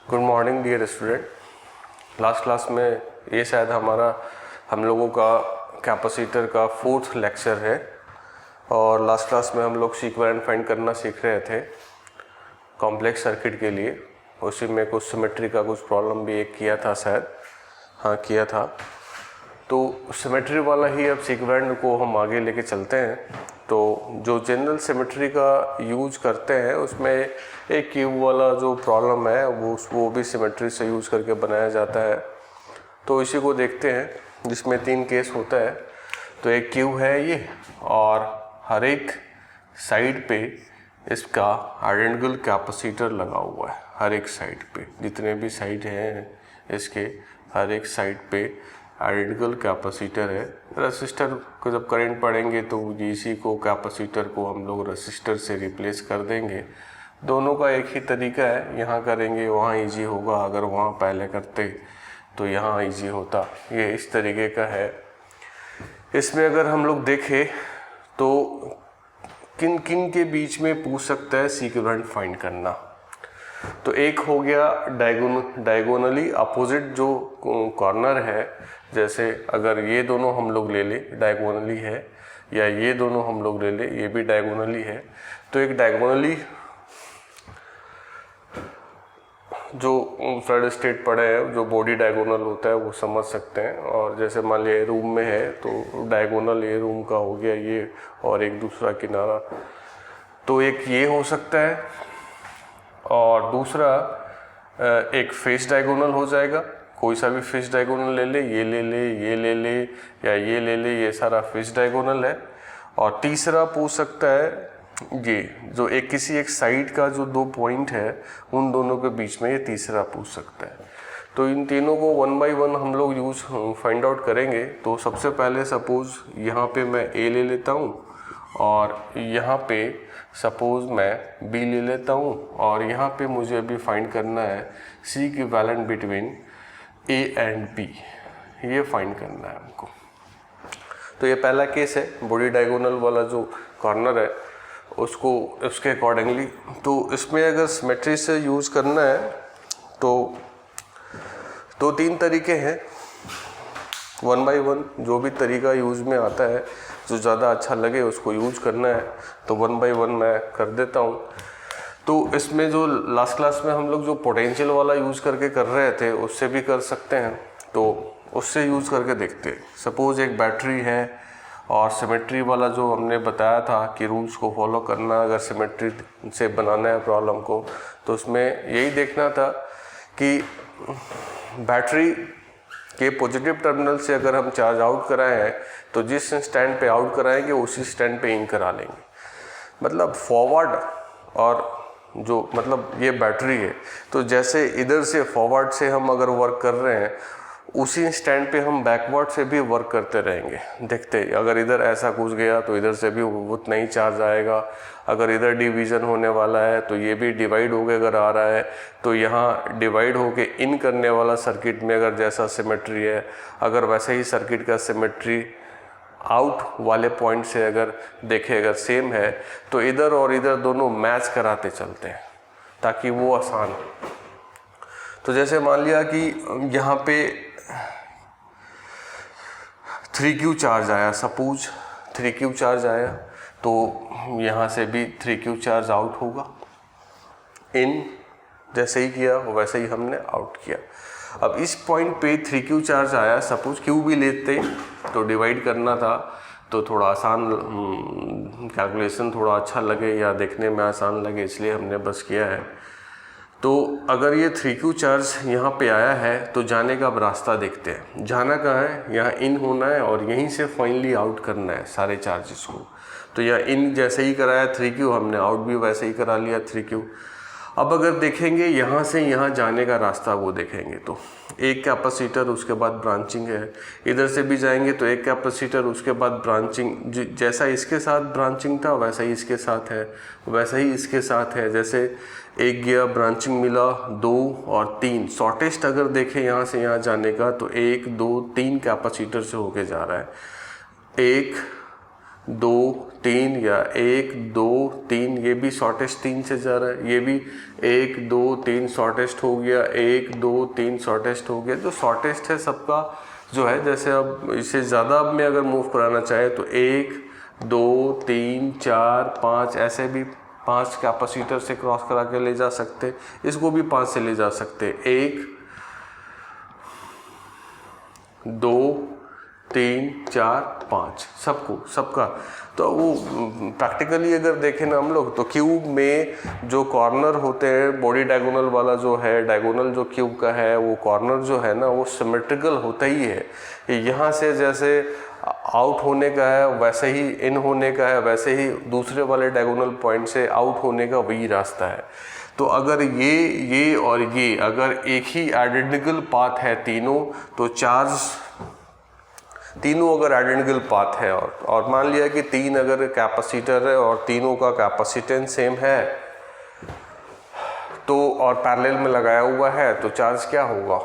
Good morning dear student. Last class में ये शायद हम लोगों का कैपेसिटर का 4th लेक्चर है और लास्ट क्लास में हम लोग इक्विवेलेंट फाइंड करना सीख रहे थे कॉम्प्लेक्स सर्किट के लिए। उसी में कुछ सिमेट्री का कुछ प्रॉब्लम भी एक किया था शायद, हाँ किया था। तो सिमेट्री वाला ही अब इक्विवेलेंट को हम आगे लेके चलते हैं। तो जो जनरल सिमेट्री का यूज करते हैं उसमें एक क्यूब वाला जो प्रॉब्लम है वो भी सिमेट्री से यूज़ करके बनाया जाता है। तो इसी को देखते हैं जिसमें 3 केस होता है। तो एक क्यूब है ये और हर एक साइड पे इसका आइडेंटिकल कैपेसिटर लगा हुआ है। हर एक साइड पे जितने भी साइड हैं इसके हर एक साइड पे आइडेंटिकल कैपेसिटर है। रेसिस्टर को जब करंट पड़ेंगे तो इसी को कैपेसिटर को हम लोग रेसिस्टर से रिप्लेस कर देंगे। दोनों का एक ही तरीका है, यहाँ करेंगे वहाँ इजी होगा, अगर वहाँ पहले करते तो यहाँ इजी होता। ये इस तरीके का है। इसमें अगर हम लोग देखें तो किन किन के बीच में पूछ सकता है इक्विवेलेंट फाइंड करना। तो एक हो गया डायगोनली अपोजिट जो कॉर्नर है, जैसे अगर ये दोनों हम लोग ले ले डायगोनली है, या ये दोनों हम लोग ले ले ये भी डायगोनली है। तो एक डायगोनली जो फ्रेड स्टेट पढ़े हैं जो बॉडी डायगोनल होता है वो समझ सकते हैं। और जैसे मान लिया रूम में है तो डायगोनल ये रूम का हो गया ये और एक दूसरा किनारा, तो एक ये हो सकता है। और दूसरा एक फेस डायगोनल हो जाएगा, कोई सा भी फेस डायगोनल ले ले, ये ले ले, ये ले ले या ये ले ले, ये सारा फेस डायगोनल है। और तीसरा पूछ सकता है ये जो एक किसी एक साइड का जो 2 पॉइंट है उन दोनों के बीच में, ये तीसरा पूछ सकता है। तो इन तीनों को 1 बाय 1 हम लोग यूज फाइंड आउट करेंगे। तो सबसे पहले सपोज यहाँ पे मैं ए ले लेता हूँ और यहाँ पे सपोज मैं बी ले लेता हूँ और यहाँ पे मुझे अभी फाइंड करना है C equivalent between A and B, ये फाइंड करना है हमको। तो ये पहला केस है, बॉडी डायगोनल वाला जो कॉर्नर है उसको उसके अकॉर्डिंगली। तो इसमें अगर सिमेट्री से यूज़ करना है तो 3 तरीके हैं। 1 बाय 1 जो भी तरीका यूज़ में आता है, जो ज़्यादा अच्छा लगे उसको यूज़ करना है। तो 1 बाय 1 मैं कर देता हूँ। तो इसमें जो लास्ट क्लास में हम लोग जो पोटेंशियल वाला यूज़ करके कर रहे थे उससे भी कर सकते हैं। तो उससे यूज़ करके देखते हैं। सपोज़ एक बैटरी है और सिमेट्री वाला जो हमने बताया था कि रूल्स को फॉलो करना अगर सिमेट्री से बनाना है प्रॉब्लम को, तो उसमें यही देखना था कि बैटरी के पॉजिटिव टर्मिनल से अगर हम चार्ज आउट कराए हैं तो जिस स्टैंड पे आउट कराएंगे उसी स्टैंड पे इन करा लेंगे। मतलब फॉरवर्ड और जो मतलब ये बैटरी है, तो जैसे इधर से फॉरवर्ड से हम अगर वर्क कर रहे हैं उसी स्टैंड पे हम बैकवर्ड से भी वर्क करते रहेंगे। देखते अगर इधर ऐसा घुस गया तो इधर से भी उतना ही चार्ज आएगा। अगर इधर डिवीज़न होने वाला है तो ये भी डिवाइड होके अगर आ रहा है तो यहाँ डिवाइड होके इन करने वाला सर्किट में अगर जैसा सिमेट्री है, अगर वैसे ही सर्किट का सिमेट्री आउट वाले पॉइंट से अगर देखें अगर सेम है तो इधर और इधर दोनों मैच कराते चलते हैं ताकि वो आसान हो। तो जैसे मान लिया कि यहाँ पे 3Q चार्ज आया, सपोज 3Q चार्ज आया तो यहाँ से भी 3Q चार्ज आउट होगा। इन जैसे ही किया वैसे ही हमने आउट किया। अब इस पॉइंट पे 3Q चार्ज आया, सपोज Q भी लेते तो डिवाइड करना था तो थोड़ा आसान कैलकुलेशन थोड़ा अच्छा लगे या देखने में आसान लगे, इसलिए हमने बस किया है। तो अगर ये 3Q चार्ज यहाँ पे आया है तो जाने का अब रास्ता देखते हैं। जाना कहाँ है, यहाँ इन होना है और यहीं से फाइनली आउट करना है सारे चार्जेस को। तो यहाँ इन जैसे ही कराया 3Q, हमने आउट भी वैसे ही करा लिया 3Q। अब अगर देखेंगे यहाँ से यहाँ जाने का रास्ता वो देखेंगे तो एक कैपेसिटर उसके बाद ब्रांचिंग है, इधर से भी जाएंगे तो एक कैपेसिटर उसके बाद ब्रांचिंग, जैसा इसके साथ ब्रांचिंग था वैसा ही इसके साथ है, वैसा ही इसके साथ है। जैसे एक गया ब्रांचिंग मिला 2 और 3, शॉर्टेस्ट अगर देखें यहाँ से यहाँ जाने का तो 1 2 3 कैपेसिटर से होके जा रहा है। 1 2 3 या 1 2 3, ये भी शॉर्टेस्ट 3 से जा रहा है, ये भी 1 2 3 शॉर्टेस्ट हो गया, 1 2 3 शॉर्टेस्ट हो गया। जो शॉर्टेस्ट है सबका जो है, जैसे अब इसे ज़्यादा अब में अगर मूव कराना चाहे तो 1 2 3 4 5, ऐसे भी 5 कैपेसिटर से क्रॉस करा के ले जा सकते, इसको भी 5 से ले जा सकते, 1 2 3 4 5, सबका। तो वो प्रैक्टिकली अगर देखें ना हम लोग, तो क्यूब में जो कॉर्नर होते हैं, बॉडी डायगोनल वाला जो है, डायगोनल जो क्यूब का है, वो कॉर्नर जो है ना, वो सिमेट्रिकल होता ही है। यहाँ से जैसे आउट होने का है वैसे ही इन होने का है, वैसे ही दूसरे वाले डायगोनल पॉइंट से आउट होने का वही रास्ता है। तो अगर ये और ये अगर एक ही आइडेंटिकल पाथ है तीनों, तो चार्ज तीनों अगर आइडेंटिकल पाथ है और मान लिया कि 3 अगर कैपेसिटर है और तीनों का कैपेसिटेंस सेम है, तो और पैरेलल में लगाया हुआ है, तो चार्ज क्या होगा,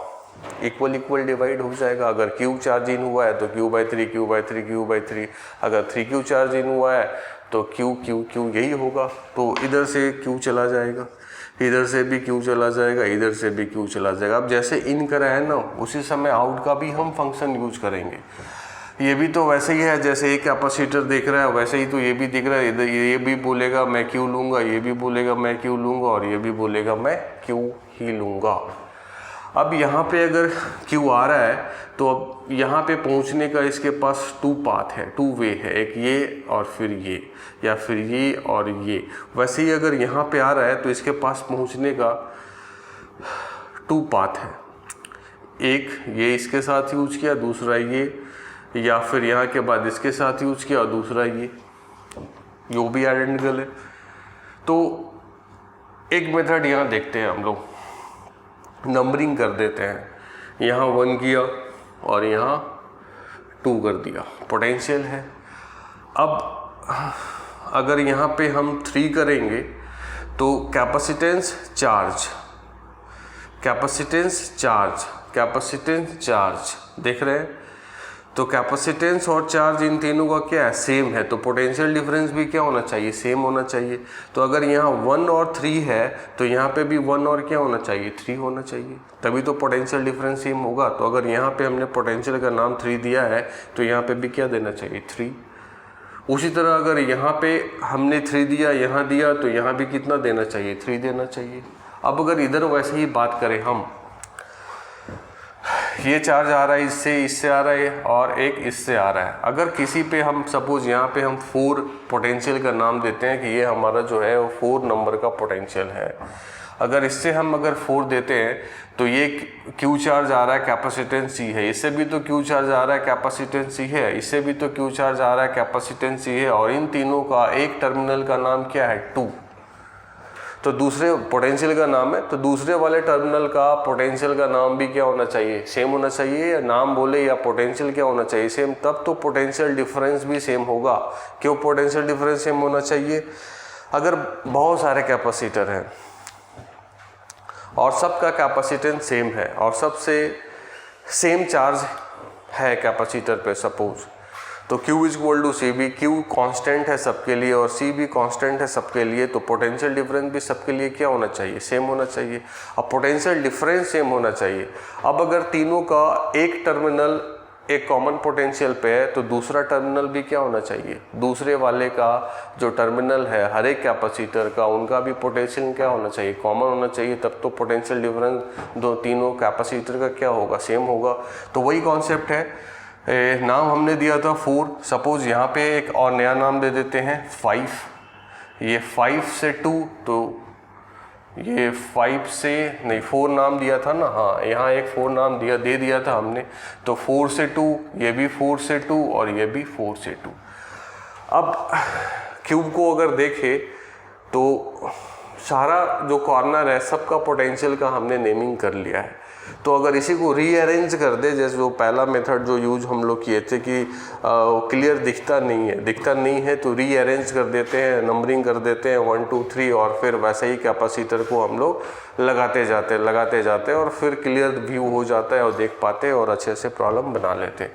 इक्वल डिवाइड हो जाएगा। अगर क्यू चार्ज इन हुआ है तो Q/3 अगर 3Q चार्ज इन हुआ है तो Q यही होगा। तो इधर से Q चला जाएगा, इधर से भी Q चला जाएगा, इधर से भी Q चला जाएगा। अब जैसे इन करा है ना, उसी समय आउट का भी हम फंक्शन यूज करेंगे। ये भी तो वैसे ही है, जैसे एक कैपेसिटर देख रहा है वैसे ही तो ये भी दिख रहा है। इधर ये भी बोलेगा मैं Q लूँगा, ये भी बोलेगा मैं Q लूँगा, और ये भी बोलेगा मैं Q ही लूँगा। अब यहाँ पे अगर Q आ रहा है तो अब यहाँ पे पहुँचने का इसके पास 2 पाथ है, 2 वे है, एक ये और फिर ये, या फिर ये और ये। वैसे ही अगर यहाँ पे आ रहा है तो इसके पास पहुँचने का 2 पाथ है, एक ये इसके साथ यूज किया, दूसरा ये, या फिर यहाँ के बाद इसके साथ यूज किया और दूसरा ये, यो भी आइडेंटिकल है। तो एक मेथड यहाँ देखते हैं हम लोग, नंबरिंग कर देते हैं। यहाँ 1 किया और यहाँ 2 कर दिया, पोटेंशियल है। अब अगर यहाँ पे हम 3 करेंगे तो कैपेसिटेंस चार्ज देख रहे हैं। तो कैपेसिटेंस और चार्ज इन तीनों का क्या है, सेम है। तो पोटेंशियल डिफरेंस भी क्या होना चाहिए, सेम होना चाहिए। तो अगर यहाँ 1 और 3 है तो यहाँ पे भी 1 और क्या होना चाहिए, 3 होना चाहिए, तभी तो पोटेंशियल डिफरेंस सेम होगा। तो अगर यहाँ पे हमने पोटेंशियल का नाम 3 दिया है तो यहाँ पे भी क्या देना चाहिए, 3। उसी तरह अगर यहाँ पे हमने 3 दिया, यहाँ दिया, तो यहाँ भी कितना देना चाहिए, 3 देना चाहिए। अब अगर इधर वैसे ही बात करें हम, ये चार्ज आ रहा है, इससे आ रहा है और एक इससे आ रहा है। अगर किसी पे हम सपोज यहाँ पे हम 4 पोटेंशियल का नाम देते हैं कि ये हमारा जो है वो 4 नंबर का पोटेंशियल है। अगर इससे हम अगर 4 देते हैं तो ये Q चार्ज आ रहा है, कैपेसिटेंस C है, इससे भी तो Q चार्ज आ रहा है, कैपेसिटेंस C है, इससे भी तो Q चार्ज आ रहा है, कैपेसिटेंस C है, और इन तीनों का एक टर्मिनल का नाम क्या है, 2। तो दूसरे पोटेंशियल का नाम है, तो दूसरे वाले टर्मिनल का पोटेंशियल का नाम भी क्या होना चाहिए, सेम होना चाहिए। या नाम बोले या पोटेंशियल क्या होना चाहिए, सेम। तब तो पोटेंशियल डिफरेंस भी सेम होगा। क्यों पोटेंशियल डिफरेंस सेम होना चाहिए, अगर बहुत सारे कैपेसिटर हैं और सबका कैपेसिटेंस सेम है और सबसे सेम चार्ज है कैपेसिटर पे सपोज, तो Q=CB, Q कांस्टेंट है सबके लिए और C भी कांस्टेंट है सबके लिए, तो पोटेंशियल डिफरेंस भी सबके लिए क्या होना चाहिए, सेम होना चाहिए। अब पोटेंशियल डिफरेंस सेम होना चाहिए। अब अगर तीनों का एक टर्मिनल एक कॉमन पोटेंशियल पे है तो दूसरा टर्मिनल भी क्या होना चाहिए, दूसरे वाले का जो टर्मिनल है हर एक कैपेसिटर का, उनका भी पोटेंशियल क्या होना चाहिए, कॉमन होना चाहिए। तब तो पोटेंशियल डिफरेंस तीनों कैपेसिटर का क्या होगा, सेम होगा। तो वही कॉन्सेप्ट है। नाम हमने दिया था 4, सपोज यहाँ पे एक और नया नाम दे देते हैं 5। ये 5 से 2, तो ये 5 से नहीं 4 नाम दिया था ना, हाँ यहाँ एक 4 नाम दे दिया था हमने। तो 4 से 2, ये भी 4 से 2 और ये भी 4 से 2। अब क्यूब को अगर देखें तो सारा जो कॉर्नर है सबका पोटेंशियल का हमने नेमिंग कर लिया है। तो अगर इसी को रीअरेंज कर दे, जैसे जो पहला मेथड जो यूज हम लोग किए थे कि क्लियर दिखता नहीं है तो रीअरेंज कर देते हैं, नंबरिंग कर देते हैं 1 2 3 और फिर वैसे ही कैपेसिटर को हम लोग लगाते जाते हैं और फिर क्लियर व्यू हो जाता है और देख पाते हैं और अच्छे से प्रॉब्लम बना लेते हैं।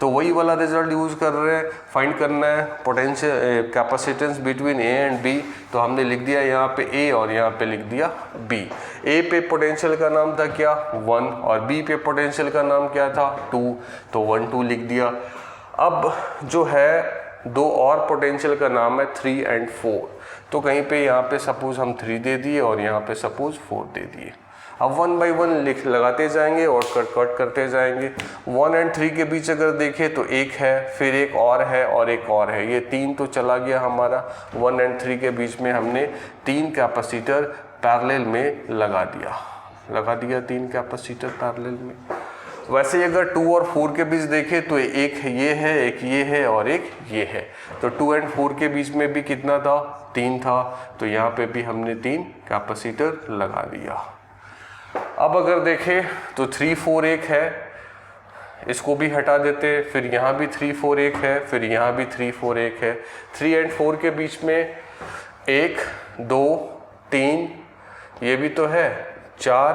तो वही वाला रिजल्ट यूज़ कर रहे हैं। फाइंड करना है potential capacitance between A and B. तो हमने लिख दिया यहाँ पे ए और यहाँ पे लिख दिया बी। ए पे पोटेंशियल का नाम था क्या 1 और बी पे पोटेंशियल का नाम क्या था 2, तो 1 2 लिख दिया। अब जो है दो और पोटेंशियल का नाम है 3 एंड 4। तो कहीं पे यहाँ पे सपोज हम 3 दे दिए और यहाँ पे सपोज 4 दे दिए। अब 1 बाई 1 लगाते जाएंगे और कट करते जाएंगे। 1 एंड 3 के बीच अगर देखें तो एक है, फिर एक और है और एक और है, ये 3 तो चला गया हमारा। 1 एंड 3 के बीच में हमने 3 कैपेसिटर पैरेलल में लगा दिया 3 कैपेसिटर पैरेलल में। वैसे ही अगर 2 और 4 के बीच देखें तो एक ये है, एक ये है और एक ये है। तो 2 एंड 4 के बीच में भी कितना था 3 था, तो यहाँ पे भी हमने 3 कैपेसिटर लगा दिया। अब अगर देखें तो 3 4 एक है, इसको भी हटा देते, फिर यहाँ भी 3 4 एक है, फिर यहाँ भी 3 4 एक है। 3 एंड 4 के बीच में 1 2 3 ये भी तो है, 4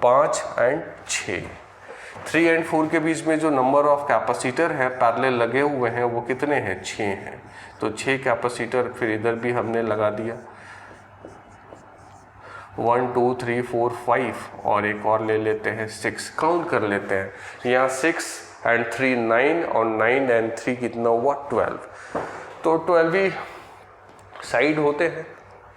5 एंड 6। 3 एंड 4 के बीच में जो नंबर ऑफ कैपेसिटर है पैरेलल लगे हुए हैं वो कितने हैं 6 हैं। तो 6 कैपेसिटर फिर इधर भी हमने लगा दिया। 1 2 3 4 5 और एक और ले लेते हैं 6, काउंट कर लेते हैं। यहाँ 6 एंड 3 9 और 9 एंड 3 कितना हुआ 12। तो 12 ही साइड होते हैं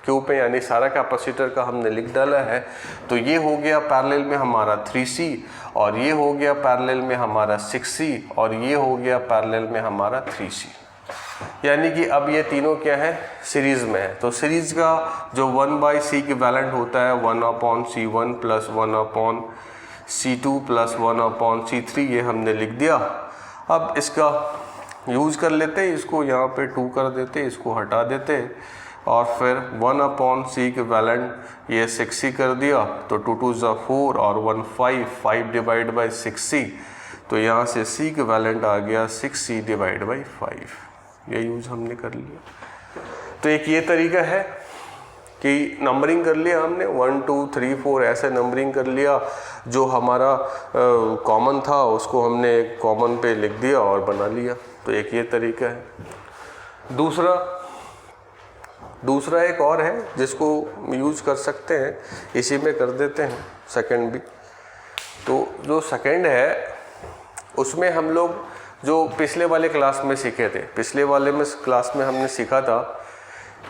क्यू पे, यानी सारा कैपेसिटर का हमने लिख डाला है। तो ये हो गया पैरेलल में हमारा 3C और ये हो गया पैरेलल में हमारा 6C और ये हो गया पैरेलल में हमारा 3C। यानी कि अब ये तीनों क्या है सीरीज में है। तो सीरीज का जो 1/C इक्विवेलेंट होता है 1/C1 plus 1/C2 plus 1/C3 ये हमने लिख दिया। अब इसका यूज़ कर लेते हैं, इसको यहाँ पे 2 कर देते, इसको हटा देते और फिर 1/C इक्विवेलेंट ये 6C कर दिया। तो 2 2 4 और 1 5 डिवाइड बाई 6C। तो यहाँ से C इक्विवेलेंट आ गया 6C डिवाइड बाई 5। ये यूज़ हमने कर लिया। तो एक ये तरीका है कि नंबरिंग कर लिया हमने 1 2 3 4 ऐसे नंबरिंग कर लिया। जो हमारा कॉमन था उसको हमने कॉमन पे लिख दिया और बना लिया। तो एक ये तरीका है। दूसरा एक और है जिसको यूज़ कर सकते हैं, इसी में कर देते हैं सेकंड भी। तो जो सेकंड है उसमें हम लोग जो पिछले वाले क्लास में सीखे थे, पिछले वाले में क्लास में हमने सीखा था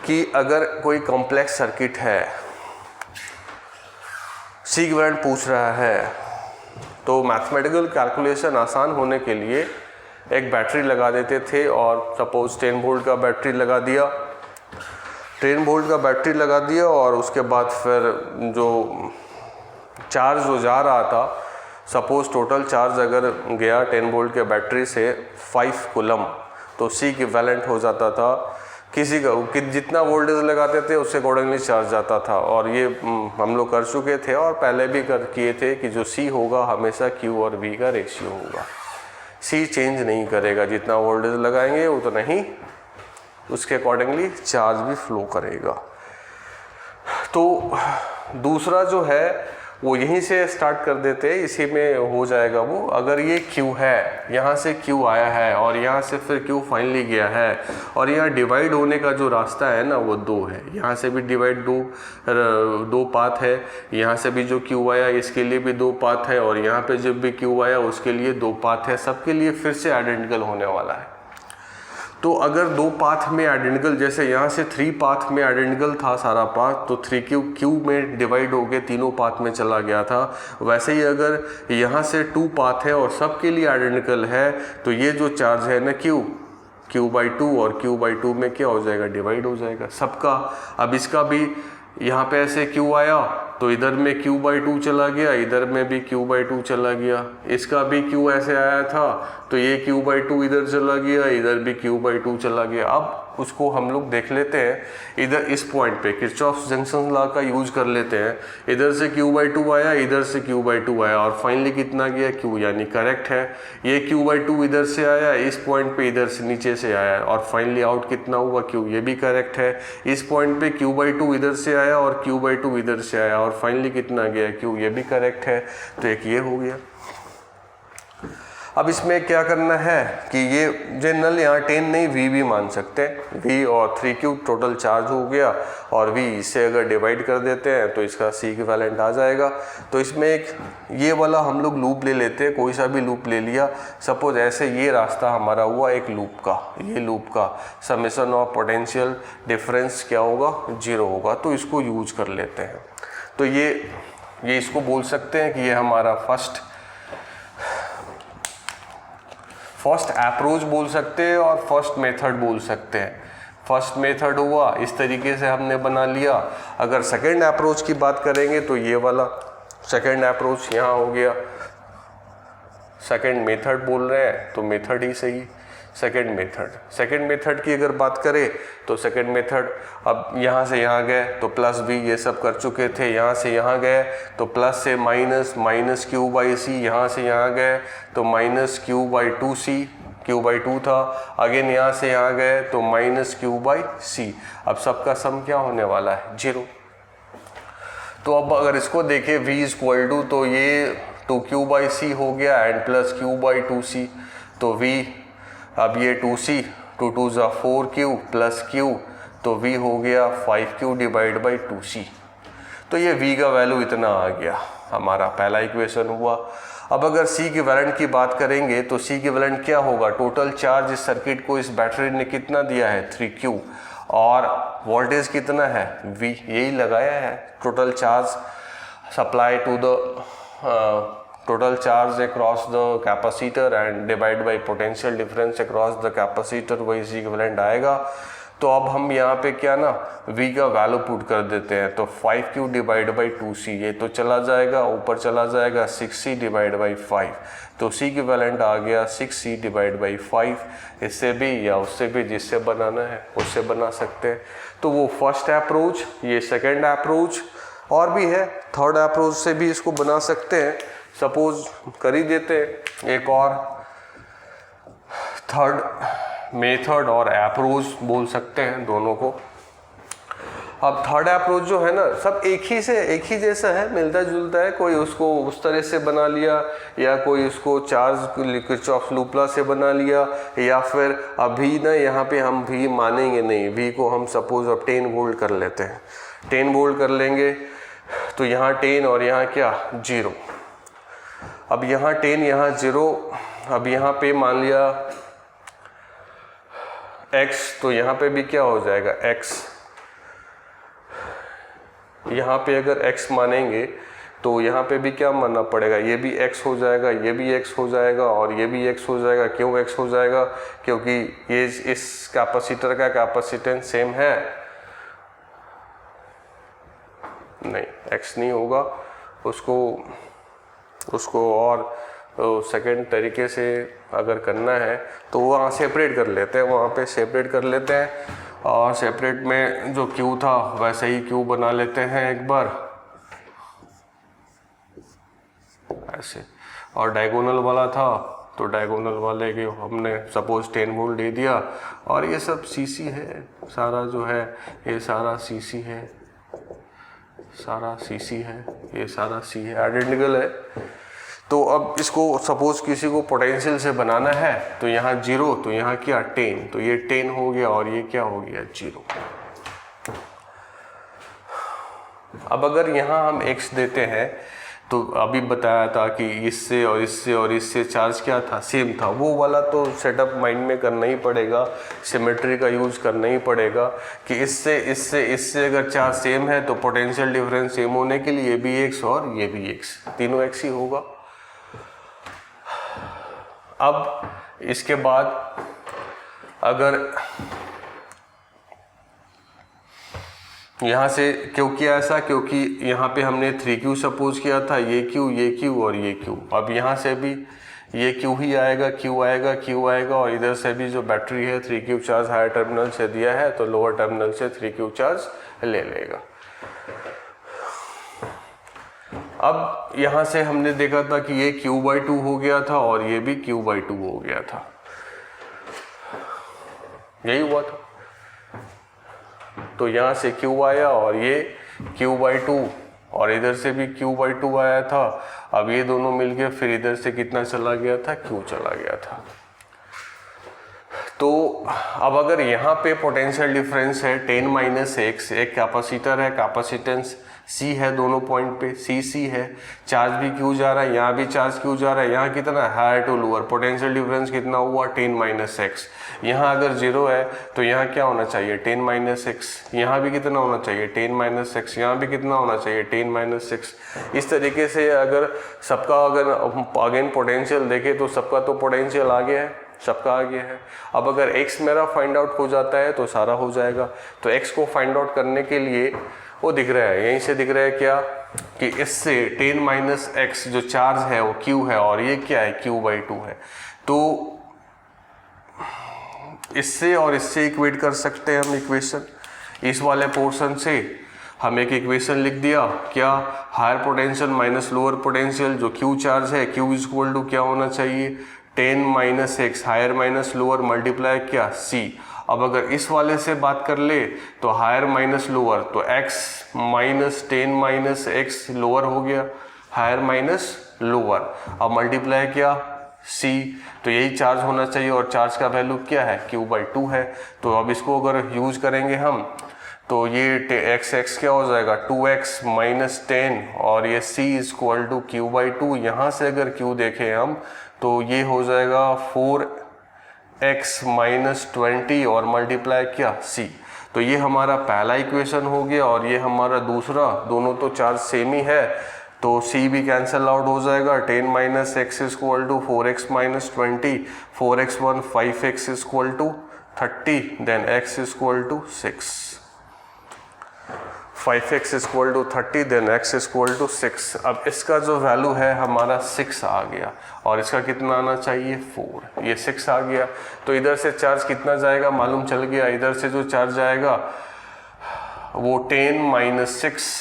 कि अगर कोई कॉम्प्लेक्स सर्किट है, C इक्विवेलेंट पूछ रहा है, तो मैथमेटिकल कैलकुलेशन आसान होने के लिए एक बैटरी लगा देते थे और सपोज 10 वोल्ट का बैटरी लगा दिया, 10 वोल्ट का बैटरी लगा दिया और उसके बाद फिर जो चार्ज जो जा रहा था, सपोज टोटल चार्ज अगर गया 10 वोल्ट के बैटरी से 5 कूलम, तो C इक्विवेलेंट हो जाता था किसी का कि जितना वोल्टेज लगाते थे उससे अकॉर्डिंगली चार्ज जाता था। और ये हम लोग कर चुके थे और पहले भी किए थे कि जो C होगा हमेशा Q और V का रेशियो होगा। C चेंज नहीं करेगा, जितना वोल्टेज लगाएंगे उतना ही उसके अकॉर्डिंगली चार्ज भी फ्लो करेगा। तो दूसरा जो है वो यहीं से स्टार्ट कर देते हैं, इसी में हो जाएगा वो। अगर ये Q है, यहाँ से Q आया है और यहाँ से फिर Q फाइनली गया है और यहाँ डिवाइड होने का जो रास्ता है ना वो 2 है। यहाँ से भी डिवाइड दो पाथ है, यहाँ से भी जो Q आया इसके लिए भी 2 पाथ है और यहाँ पे जब भी Q आया उसके लिए 2 पाथ है। सबके लिए फिर से आइडेंटिकल होने वाला है। तो अगर 2 पाथ में आइडेंटिकल, जैसे यहाँ से 3 पाथ में आइडेंटिकल था सारा पाथ, तो 3Q में डिवाइड हो के तीनों पाथ में चला गया था। वैसे ही अगर यहाँ से 2 पाथ है और सबके लिए आइडेंटिकल है, तो ये जो चार्ज है ना Q/2 और Q/2 में क्या हो जाएगा डिवाइड हो जाएगा सबका। अब इसका भी यहाँ पे ऐसे Q आया तो इधर में Q/2 चला गया, इधर में भी Q/2 चला गया। इसका भी Q ऐसे आया था तो ये Q/2 इधर चला गया, इधर भी Q/2 चला गया। अब उसको हम लोग देख लेते हैं। इधर इस पॉइंट पे किरचॉफ जंक्शन लॉ का यूज कर लेते हैं। इधर से Q/2 आया, इधर से Q/2 आया और फाइनली कितना गया Q, यानी करेक्ट है। ये Q/2 इधर से आया, इस पॉइंट पे इधर से नीचे से आया और फाइनली आउट कितना हुआ Q, ये भी करेक्ट है। इस पॉइंट पे Q/2 इधर से आया और Q/2 इधर से आया और फाइनली कितना गया Q, ये भी करेक्ट है। तो एक ये हो गया। अब इसमें क्या करना है कि ये जनरल यहाँ 10 नहीं V भी मान सकते हैं। V और 3Q टोटल चार्ज हो गया और V इससे अगर डिवाइड कर देते हैं तो इसका C इक्विवेलेंट आ जाएगा। तो इसमें एक ये वाला हम लोग लूप ले लेते हैं, कोई सा भी लूप ले लिया। सपोज ऐसे ये रास्ता हमारा हुआ एक लूप का, ये लूप का समेशन ऑफ पोटेंशियल डिफरेंस क्या होगा, 0 होगा। तो इसको यूज कर लेते हैं। तो ये इसको बोल सकते हैं कि ये हमारा फर्स्ट अप्रोच बोल सकते हैं और फर्स्ट मेथड बोल सकते हैं। फर्स्ट मेथड हुआ, इस तरीके से हमने बना लिया। अगर सेकंड अप्रोच की बात करेंगे तो ये वाला सेकंड अप्रोच यहाँ हो गया। सेकंड मेथड बोल रहे हैं तो मेथड ही सही। सेकंड मेथड की अगर बात करें तो सेकंड मेथड, अब यहाँ से यहाँ गए तो प्लस बी ये सब कर चुके थे, यहाँ से यहाँ गए तो प्लस से माइनस Q/C, यहाँ से यहाँ गए तो माइनस Q/2C, Q/2 था। अगेन यहाँ से यहाँ गए तो माइनस Q/C। अब सबका सम क्या होने वाला है, 0। तो अब अगर इसको देखें V इक्वल टू, तो ये 2Q/C हो गया एंड प्लस Q/2C। तो V, अब ये 2C, 2 2 ज़ा 4Q प्लस Q, तो V हो गया 5Q डिवाइड बाई 2C। तो ये V का वैल्यू इतना आ गया, हमारा पहला इक्वेशन हुआ। अब अगर C इक्विवेलेंट की बात करेंगे तो C इक्विवेलेंट क्या होगा, टोटल चार्ज इस सर्किट को इस बैटरी ने कितना दिया है, 3Q, और वोल्टेज कितना है, V, यही लगाया है। Total charge supply to the total charge across the capacitor and divide by potential difference across the capacitor, वही C इक्विवेलेंट आएगा। तो अब हम यहाँ पे क्या ना V का वैल्यू पुट कर देते हैं। तो 5Q डिवाइड बाई 2C, ये तो चला जाएगा, ऊपर चला जाएगा 6C डिवाइड बाई 5। तो C इक्विवेलेंट आ गया 6C डिवाइड बाई 5। इससे भी या उससे भी, जिससे बनाना है उससे बना सकते हैं। तो वो फर्स्ट अप्रोच, ये सेकेंड अप्रोच, और भी है थर्ड अप्रोच से भी इसको बना सकते हैं। सपोज कर ही देते हैं एक और थर्ड मेथड और अप्रोच बोल सकते हैं दोनों को। अब थर्ड अप्रोच जो है ना, सब एक ही जैसा है, मिलता जुलता है। कोई उसको उस तरह से बना लिया या कोई उसको चार्ज किरचॉफ लूप लॉ से बना लिया, या फिर अभी ना यहाँ पे हम भी मानेंगे नहीं, V को हम सपोज अब 10 वोल्ट कर लेते हैं। 10 वोल्ट कर लेंगे तो यहाँ 10 और यहाँ क्या, 0। अब यहाँ 10 यहाँ 0। अब यहाँ पे मान लिया X, तो यहाँ पे भी क्या हो जाएगा, X। यहाँ पे अगर X मानेंगे तो यहाँ पे भी क्या मानना पड़ेगा, ये भी X हो जाएगा, ये भी X हो जाएगा और ये भी X हो जाएगा। क्यों X हो जाएगा, क्योंकि ये इस कैपेसिटर का कैपेसिटेंस सेम है। नहीं, X नहीं होगा, उसको और सेकंड तरीके से अगर करना है तो वहाँ सेपरेट कर लेते हैं, वहाँ पे सेपरेट कर लेते हैं। और सेपरेट में जो Q था वैसे ही Q बना लेते हैं एक बार ऐसे, और डायगोनल वाला था तो डायगोनल वाले के हमने सपोज 10 वोल्ट दे दिया। और ये सब CC है, सारा जो है ये सारा CC है, सारा CC है, ये सारा C है, आइडेंटिकल है। तो अब इसको सपोज किसी को पोटेंशियल से बनाना है तो यहाँ 0, तो यहाँ क्या 10, तो ये 10 हो गया और ये क्या हो गया 0। अब अगर यहाँ हम X देते हैं तो अभी बताया था कि इससे और इससे और इससे चार्ज क्या था, सेम था। वो वाला तो सेटअप माइंड में करना ही पड़ेगा, सिमेट्री का यूज़ करना ही पड़ेगा कि इससे अगर चार्ज सेम है तो पोटेंशियल डिफरेंस सेम होने के लिए ये भी X और ये भी X, तीनों X ही होगा। अब इसके बाद अगर यहाँ से क्यों किया ऐसा, क्योंकि यहाँ पे हमने 3Q सपोज किया था, ये Q और ये Q। अब यहाँ से भी ये Q ही आएगा, Q आएगा, Q आएगा, और इधर से भी जो बैटरी है 3Q चार्ज हायर टर्मिनल से दिया है तो लोअर टर्मिनल से 3Q चार्ज ले लेगा। अब यहाँ से हमने देखा था कि ये Q/2 हो गया था और ये भी Q/2 हो गया था, यही हुआ था। तो यहाँ से Q आया और ये Q/2 और इधर से भी Q/2 आया था। अब ये दोनों मिलके फिर इधर से कितना चला गया था, Q चला गया था। तो अब अगर यहाँ पे पोटेंशियल डिफरेंस है 10-x, एक कैपेसिटर है, कैपेसिटेंस C है दोनों पॉइंट पे, C है, चार्ज भी Q जा रहा है, यहाँ भी चार्ज Q जा रहा है, यहाँ कितना higher to lower, potential difference कितना हुआ 10-x। यहाँ अगर 0 है तो यहाँ क्या होना चाहिए 10-x, यहाँ भी कितना होना चाहिए 10-x, यहाँ भी कितना होना चाहिए 10-x। इस तरीके से अगर सबका अगर अगेन पोटेंशियल देखें तो सबका तो पोटेंशियल आगे है, सबका आगे है। अब अगर x मेरा फाइंड आउट हो जाता है तो सारा हो जाएगा। तो x को फाइंड आउट करने के लिए वो दिख रहा है, यहीं से दिख रहा है क्या कि इससे 10-x जो चार्ज है वो Q है और ये क्या है Q/2 है। तो इससे और इससे इक्वेट कर सकते हैं हम इक्वेशन। इस वाले पोर्शन से हम एक इक्वेशन लिख दिया, क्या higher potential minus lower potential जो Q चार्ज है, Q इक्वल टू क्या होना चाहिए 10-x, higher minus lower multiply क्या C। अब अगर इस वाले से बात कर ले तो हायर माइनस लोअर तो x माइनस 10-x लोअर हो गया, हायर माइनस लोअर, अब मल्टीप्लाई क्या C। तो यही चार्ज होना चाहिए और चार्ज का वैल्यू क्या है Q/2 है। तो अब इसको अगर यूज करेंगे हम तो ये x क्या हो जाएगा 2x माइनस 10 और ये C इक्वल टू Q/2। यहाँ से अगर Q देखें हम तो ये हो जाएगा 4x माइनस 20 और मल्टीप्लाई क्या C। तो ये हमारा पहला इक्वेशन हो गया और ये हमारा दूसरा, दोनों तो चार्ज सेम ही है तो C भी कैंसिल आउट हो जाएगा। 10-x equal to 4x minus 20, 4x1 5x equal to 30, then x equal to 6, 5x equal to 30, then x equal to 6। अब इसका जो वैल्यू है हमारा 6 आ गया और इसका कितना आना चाहिए 4, ये 6 आ गया। तो इधर से चार्ज कितना जाएगा मालूम चल गया, इधर से जो चार्ज जाएगा वो 10-6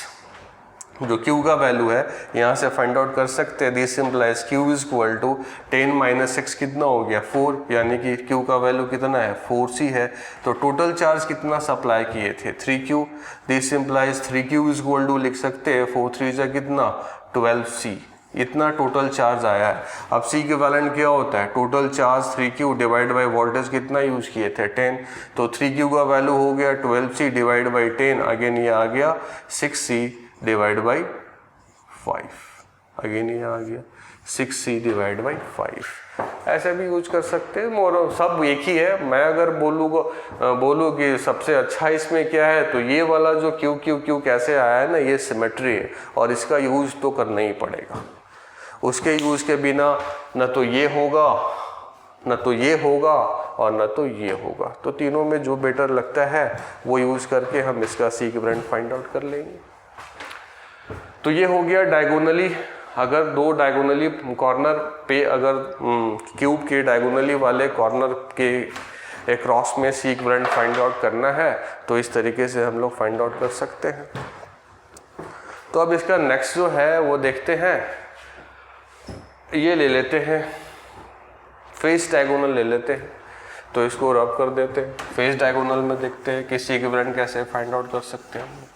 जो Q का वैल्यू है यहाँ से फाइंड आउट कर सकते हैं। This simplifies Q equal to 10-6 कितना हो गया 4, यानी कि Q का वैल्यू कितना है 4C है। तो टोटल चार्ज कितना सप्लाई किए थे 3Q। This सिंपलाइज 3Q equal to लिख सकते हैं 4-3 जा कितना 12C, इतना टोटल चार्ज आया है। अब C इक्विवेलेंट क्या होता है total charge 3Q divide by voltage कितना यूज किए थे 10, तो 3Q का वैल्यू हो गया 12C डिवाइड बाई 10, अगेन ये आ गया 6C डिवाइड बाई 5, अगेन ये आ गया 6C डिवाइड बाई 5। ऐसे भी यूज कर सकते हैं, मोर सब एक ही है। मैं अगर बोलूँ कि सबसे अच्छा इसमें क्या है तो ये वाला जो Q कैसे आया है ना, ये सिमेट्री है और इसका यूज तो करना ही पड़ेगा। उसके यूज के बिना न तो ये होगा, न तो ये होगा और न तो ये होगा। तो तीनों में जो बेटर लगता है वो यूज करके हम इसका C इक्विवेलेंट फाइंड आउट कर लेंगे। तो ये हो गया डायगोनली, अगर दो डायगोनली कॉर्नर पे अगर क्यूब के डायगोनली वाले कॉर्नर के क्रॉस में C इक्विवेलेंट फाइंड आउट करना है तो इस तरीके से हम लोग फाइंड आउट कर सकते हैं। तो अब इसका नेक्स्ट जो है वो देखते हैं, ये ले लेते हैं फेस डायगोनल ले लेते हैं। तो इसको रब कर देते हैं, फेस डायगोनल में देखते हैं कि C इक्विवेलेंट कैसे फाइंड आउट कर सकते हैं हम लोग।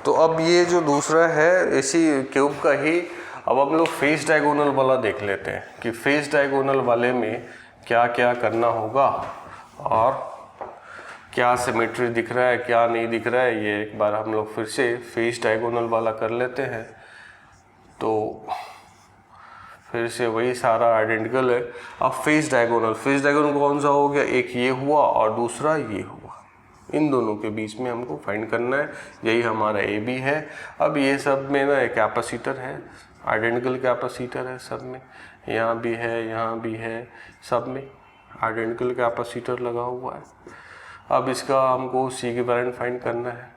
तो अब ये जो दूसरा है इसी क्यूब का ही, अब हम लोग फेस डायगोनल वाला देख लेते हैं कि फेस डायगोनल वाले में क्या क्या करना होगा और क्या सिमेट्री दिख रहा है क्या नहीं दिख रहा है। ये एक बार हम लोग फिर से फेस डायगोनल वाला कर लेते हैं। तो फिर से वही सारा आइडेंटिकल है। अब फेस डायगोनल कौन सा हो गया, एक ये हुआ और दूसरा ये हुआ, इन दोनों के बीच में हमको फाइंड करना है, यही हमारा ए बी है। अब ये सब में ना एक कैपेसिटर है, आइडेंटिकल कैपेसिटर है सब में, यहाँ भी है, यहाँ भी है, सब में आइडेंटिकल कैपेसिटर लगा हुआ है। अब इसका हमको सी इक्विवेलेंट फाइंड करना है,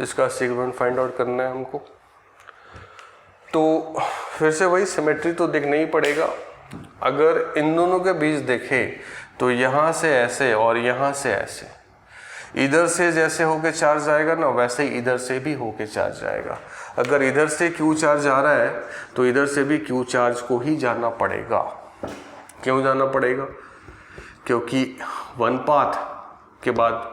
इसका सी इक्विवेलेंट फाइंड आउट करना है हमको। तो फिर से वही सिमेट्री तो देखना ही पड़ेगा। अगर इन दोनों के बीच देखें तो यहाँ से ऐसे और यहाँ से ऐसे, इधर से जैसे होके चार्ज आएगा ना वैसे ही इधर से भी होके चार्ज आएगा। अगर इधर से क्यू चार्ज आ रहा है तो इधर से भी क्यू चार्ज को ही जाना पड़ेगा। क्यों जाना पड़ेगा? क्योंकि वन पाथ के बाद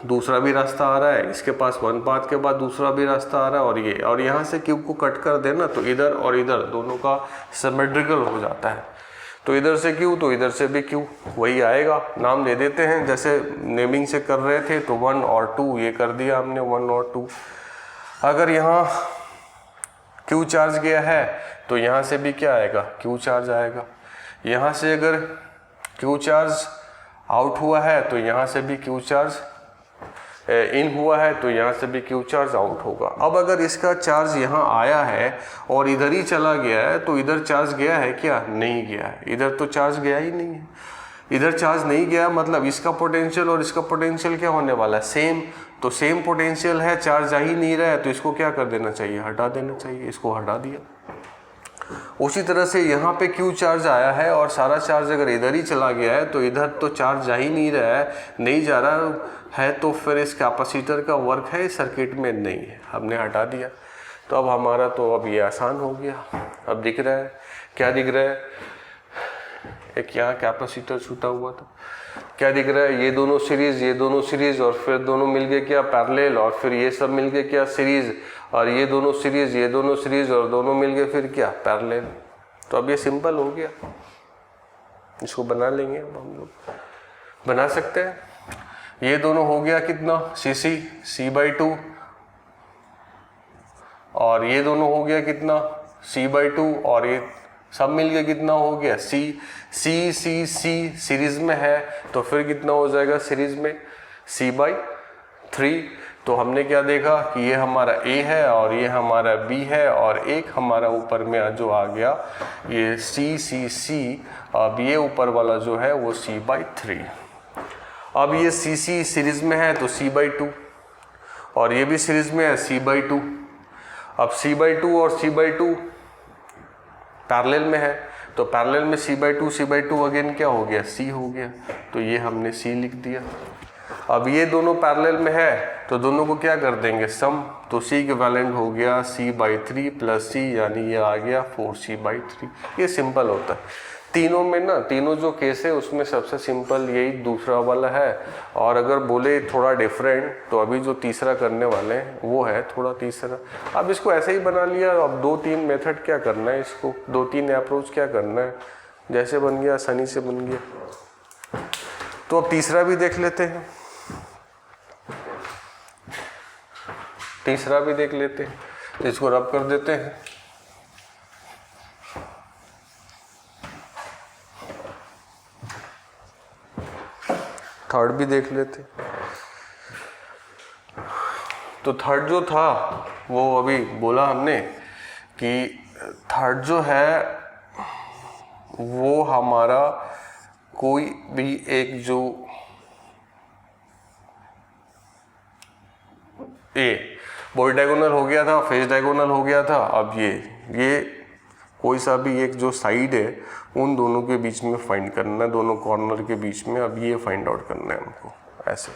दूसरा भी रास्ता आ रहा है, इसके पास वन पाथ के बाद दूसरा भी रास्ता आ रहा है, और यहाँ से क्यू को कट कर देना तो इधर और इधर दोनों का सिमेट्रिकल हो जाता है। तो इधर से क्यू तो इधर से भी क्यू, वही आएगा। नाम दे देते हैं, जैसे नेमिंग से कर रहे थे तो 1 और 2 ये कर दिया हमने, 1 और 2। अगर यहाँ क्यू चार्ज गया है तो यहाँ से भी क्या आएगा, क्यू चार्ज आएगा। यहाँ से अगर क्यू चार्ज आउट हुआ है तो यहाँ से भी क्यू चार्ज इन हुआ है, तो यहाँ से भी क्यू चार्ज आउट होगा। अब अगर इसका चार्ज यहाँ आया है और इधर ही चला गया है तो इधर चार्ज गया है क्या? नहीं गया है, इधर तो चार्ज गया ही नहीं है। इधर चार्ज नहीं गया मतलब इसका पोटेंशियल और इसका पोटेंशियल क्या होने वाला है? सेम। तो सेम पोटेंशियल है, चार्ज आ ही नहीं रहा है, तो इसको क्या कर देना चाहिए? हटा देना चाहिए। इसको हटा दिया। उसी तरह से यहाँ पे क्यू चार्ज आया है और सारा चार्ज अगर इधर ही चला गया है तो इधर तो चार्ज जा ही नहीं रहा है, नहीं जा रहा है, तो फिर इस कैपेसिटर का वर्क है इस सर्किट में नहीं है, हमने हटा दिया। तो अब हमारा तो अब ये आसान हो गया। अब दिख रहा है, क्या दिख रहा है? एक यहाँ कैपेसिटर छूटा हुआ था, क्या दिख रहा है? ये दोनों सीरीज, ये दोनों सीरीज, और फिर दोनों मिलके क्या पैरेलल, और फिर ये सब मिलके क्या सीरीज, और ये दोनों सीरीज, ये दोनों सीरीज, और दोनों मिलके फिर क्या पैरेलल। तो अब ये सिंपल हो गया, इसको बना लेंगे। अब हम लोग बना सकते हैं। ये दोनों हो गया कितना? C/2, और ये दोनों हो गया कितना? C/2, और ये सब मिलके कितना हो गया? C सीरीज में है तो फिर कितना हो जाएगा सीरीज में? C/3। तो हमने क्या देखा कि ये हमारा A है और ये हमारा B है, और एक हमारा ऊपर में जो आ गया ये C। अब ये ऊपर वाला जो है वो C/3। अब ये C सीरीज में है तो C/2, और ये भी सीरीज में है C/2। अब C/2 और C/2 पैरेलल में है, तो पैरेलल में C/2 अगेन क्या हो गया? C हो गया। तो ये हमने C लिख दिया। अब ये दोनों पैरेलल में है तो दोनों को क्या कर देंगे? सम। तो C इक्विवेलेंट हो गया C/3 प्लस C, यानी ये आ गया 4C/3। ये सिंपल होता है। तीनों में ना, तीनों जो केस है उसमें सबसे सिंपल यही दूसरा वाला है। और अगर बोले थोड़ा डिफरेंट तो अभी जो तीसरा करने वाले हैं वो है थोड़ा तीसरा। अब इसको ऐसे ही बना लिया। अब 2-3 मेथड क्या करना है, इसको 2-3 अप्रोच क्या करना है, जैसे बन गया आसानी से बन गया। तो अब तीसरा भी देख लेते हैं, तीसरा भी देख लेते हैं। इसको रब कर देते हैं। थर्ड भी देख लेते। तो थर्ड जो था वो अभी बोला हमने कि थर्ड जो है वो हमारा कोई भी एक जो बॉडी डायगोनल हो गया था, फेस डायगोनल हो गया था। अब ये कोई सा भी एक जो साइड है उन दोनों के बीच में फाइंड करना है, दोनों कॉर्नर के बीच में। अब ये फाइंड आउट करना है हमको, ऐसे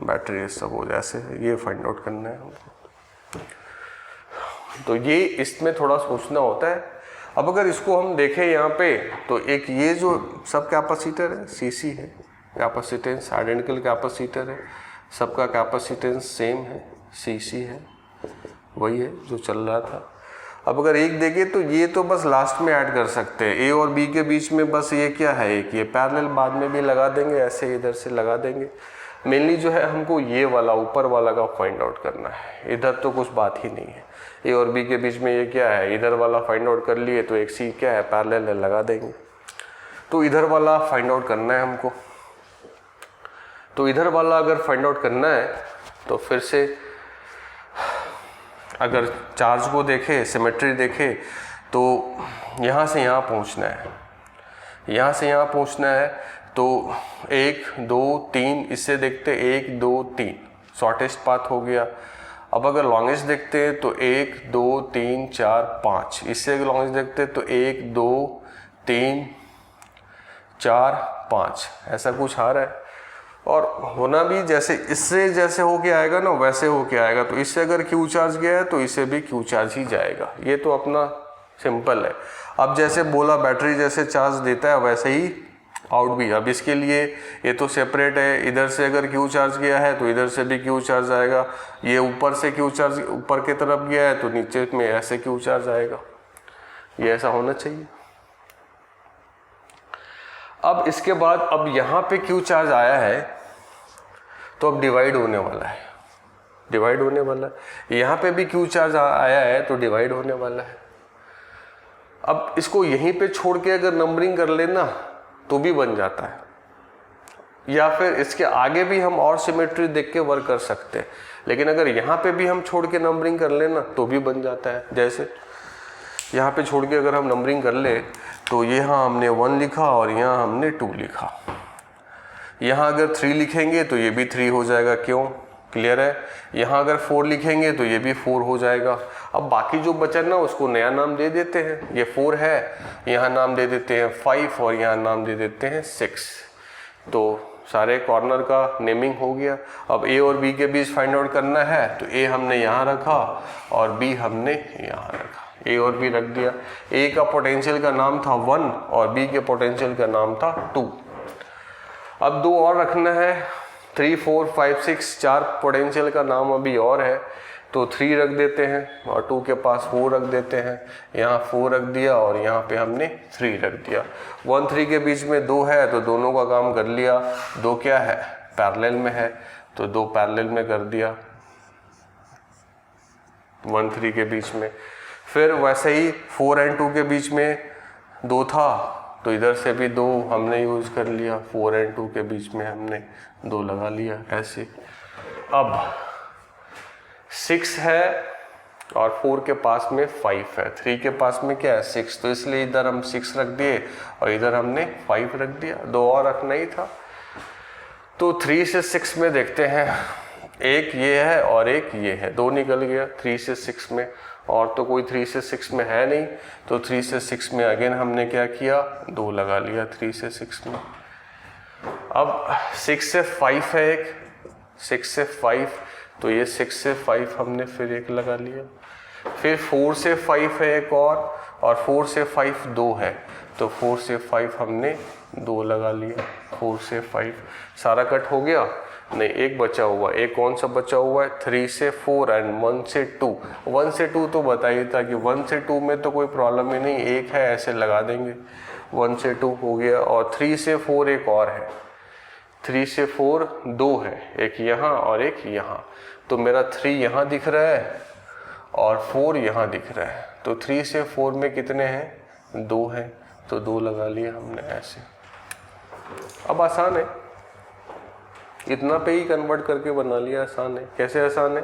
बैटरी सब हो जैसे ये फाइंड आउट करना है हमको। तो ये इसमें थोड़ा सोचना होता है। अब अगर इसको हम देखें यहाँ पे तो एक ये जो सब कैपेसिटर है CC है, कैपेसिटेंस आइडेंटिकल कैपेसिटर है, सबका कैपेसिटेंस सेम है, CC है, वही है जो चल रहा था। अब अगर एक देखें तो ये तो बस लास्ट में ऐड कर सकते हैं, A और B के बीच में बस ये क्या है, एक ये पैरेलल बाद में भी लगा देंगे, ऐसे इधर से लगा देंगे। मेनली जो है हमको ये वाला ऊपर वाला का फाइंड आउट करना है, इधर तो कुछ बात ही नहीं है। ए और बी के बीच में ये क्या है, इधर वाला फाइंड आउट कर लिए तो एक सी क्या है, पैरेलल है, लगा देंगे। तो इधर वाला फाइंड आउट करना है हमको। तो इधर वाला अगर फाइंड आउट करना है तो फिर से अगर चार्ज को देखे, सिमेट्री देखे, तो यहाँ से यहाँ पहुँचना है, यहाँ से यहाँ पहुँचना है। तो 1 2 3 इससे देखते 1 2 3 शॉर्टेस्ट पाथ हो गया। अब अगर लॉन्गेस्ट देखते हैं तो 1 2 3 4 5, इससे अगर लॉन्गेस्ट देखते हैं तो 1 2 3 4 5 ऐसा कुछ आ रहा है। और होना भी जैसे इससे जैसे होके आएगा ना वैसे होके आएगा। तो इससे अगर क्यू चार्ज गया है तो इससे भी क्यू चार्ज ही जाएगा। ये तो अपना सिंपल है। अब जैसे बोला बैटरी जैसे चार्ज देता है वैसे ही आउट भी। अब इसके लिए ये तो सेपरेट है, इधर से अगर क्यू चार्ज गया है तो इधर से भी क्यू चार्ज आएगा। ये ऊपर से क्यू चार्ज ऊपर की तरफ गया है तो नीचे में ऐसे क्यू चार्ज आएगा। ये ऐसा होना चाहिए। अब इसके बाद अब यहाँ पे क्यू चार्ज आया है तो अब डिवाइड होने वाला है, डिवाइड होने वाला है। यहाँ पे भी क्यू चार्ज आया है तो डिवाइड होने वाला है। अब इसको यहीं पे छोड़ के अगर नंबरिंग कर लेना तो भी बन जाता है, या फिर इसके आगे भी हम और सिमेट्री देख के वर्क कर सकते हैं। लेकिन अगर यहाँ पे भी हम छोड़ के नंबरिंग कर लेना तो भी बन जाता है। जैसे यहाँ पे छोड़ के अगर हम नंबरिंग कर ले तो यहाँ हमने 1 लिखा और यहाँ हमने 2 लिखा। यहाँ अगर 3 लिखेंगे तो ये भी 3 हो जाएगा। क्यों? क्लियर है। यहाँ अगर 4 लिखेंगे तो ये भी 4 हो जाएगा। अब बाकी जो बचा ना उसको नया नाम दे देते हैं। ये 4 है, यहाँ नाम दे देते हैं 5 और यहाँ नाम दे देते हैं 6। तो सारे कॉर्नर का नेमिंग हो गया। अब ए और बी के बीच फाइंड आउट करना है तो ए हमने यहाँ रखा और बी हमने यहाँ रखा। ए और बी रख दिया। ए का पोटेंशियल का नाम था 1 और बी के पोटेंशियल का नाम था 2। अब 2 और रखना है, 3 4 5 6 4 पोटेंशियल का नाम अभी और है तो 3 रख देते हैं और 2 के पास 4 रख देते हैं। यहाँ 4 रख दिया और यहाँ पे हमने 3 रख दिया। 1 3 के बीच में 2 है तो दोनों का काम कर लिया। 2 क्या है? पैरेलल में है तो 2 पैरेलल में कर दिया 1 3 के बीच में। फिर वैसे ही 4 और 2 के बीच में 2 था तो इधर से भी 2 हमने यूज कर लिया। 4 और 2 के बीच में हमने 2 लगा लिया ऐसे। अब 6 है और 4 के पास में 5 है, 3 के पास में क्या है 6, तो इसलिए इधर हम 6 रख दिए और इधर हमने 5 रख दिया। 2 और रखना ही था। तो 3 से 6 में देखते हैं, एक ये है और एक ये है, 2 निकल गया 3 से 6 में। और तो कोई 3 से 6 में है नहीं तो 3 से 6 में अगेन हमने क्या किया 2 लगा लिया 3 से 6 में। अब 6 से 5 है एक, 6 से 5 तो ये 6 से 5 हमने फिर एक लगा लिया। फिर 4 से 5 है एक और 4 से 5 2 है तो 4 से 5 हमने 2 लगा लिया। 4 से 5 सारा कट हो गया, नहीं एक बचा हुआ। एक कौन सा बचा हुआ है? 3 से 4 एंड 1 से 2। 1 से 2 तो बताइए था कि 1 से 2 में तो कोई प्रॉब्लम ही नहीं, एक है ऐसे लगा देंगे। 1 से 2 हो गया और 3 से 4 एक और है। 3 से 4 2 है, एक यहाँ और एक यहाँ। तो मेरा 3 यहाँ दिख रहा है और 4 यहाँ दिख रहा है। तो 3 से 4 में कितने हैं? 2 हैं तो 2 लगा लिया हमने ऐसे। अब आसान है, इतना पे ही कन्वर्ट करके बना लिया। आसान है। कैसे आसान है?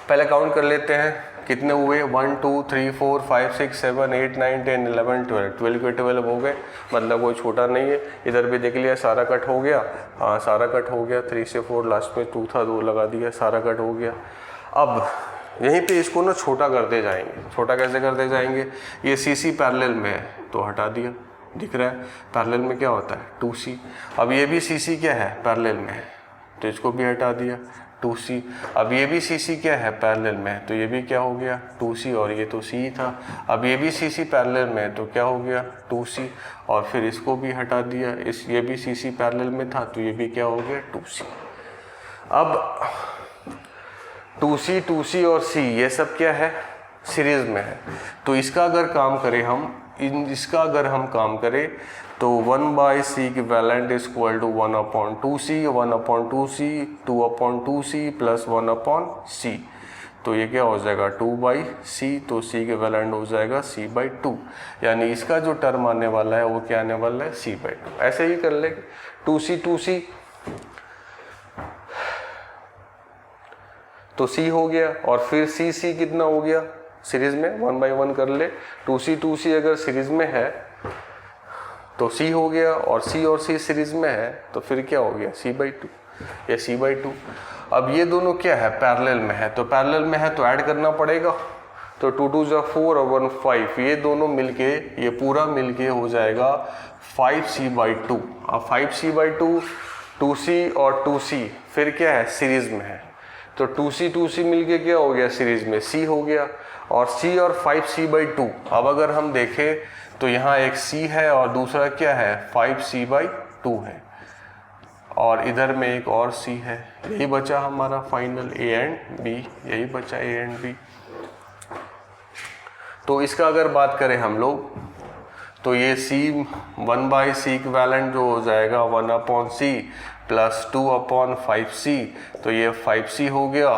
पहले काउंट कर लेते हैं कितने हुए। 1 2 3 4 5 6 7 8 9 10 11 12 12 के 12 हो गए, मतलब कोई छोटा नहीं है। इधर भी देख लिया सारा कट हो गया। हाँ सारा कट हो गया। 3 से 4 लास्ट में 2 था, 2 लगा दिया, सारा कट हो गया। अब यहीं पे इसको ना छोटा करते जाएंगे। छोटा कैसे करते जाएंगे? ये CC पैरेलल में है तो हटा दिया, दिख रहा है पैरेलल में क्या होता है 2C। अब ये भी CC क्या है? पैरेलल में है तो इसको भी हटा दिया 2C। अब ये भी CC क्या है? पैरेलल में, तो ये भी क्या हो गया 2C और ये तो C था। अब ये भी CC पैरेलल में तो क्या हो गया 2C और फिर इसको भी हटा दिया। ये भी CC पैरेलल में था तो ये भी क्या हो गया 2C। अब 2C और C ये सब क्या है? सीरीज में है। तो इसका अगर काम करें हम, इसका अगर हम काम करें तो 1/C equivalent is equal to 1/2C, 1/2C, 2/2C plus 1/C। तो ये क्या हो जाएगा 2/c, तो c इक्विवेलेंट हो जाएगा c/2, यानी इसका जो टर्म आने वाला है वो क्या आने वाला है c/2। ऐसे ही कर लेंगे 2c तो c हो गया, और फिर c कितना हो गया सीरीज में 1/1 कर ले, 2c अगर सीरीज में है तो c हो गया, और c सीरीज में है तो फिर क्या हो गया c/2 या c/2। अब ये दोनों क्या है पैरेलल में है, तो पैरेलल में है तो ऐड करना पड़ेगा, तो 2 2 जा 4 और 1 5, ये दोनों मिलके ये पूरा मिलके हो जाएगा 5c/2। अब 5c/2 2c और 2c फिर क्या है सीरीज में है, तो 2c मिलके क्या हो गया सीरीज में c हो गया, और c और 5c/2। अब अगर हम देखें तो यहाँ एक c है और दूसरा क्या है 5c/2 है, और इधर में एक और c है। यही बचा हमारा फाइनल a एंड b, यही बचा a एंड b। तो इसका अगर बात करें हम लोग तो ये c 1/c इक्विवेलेंट जो हो जाएगा 1/c प्लस 2/5c, तो ये 5c हो गया,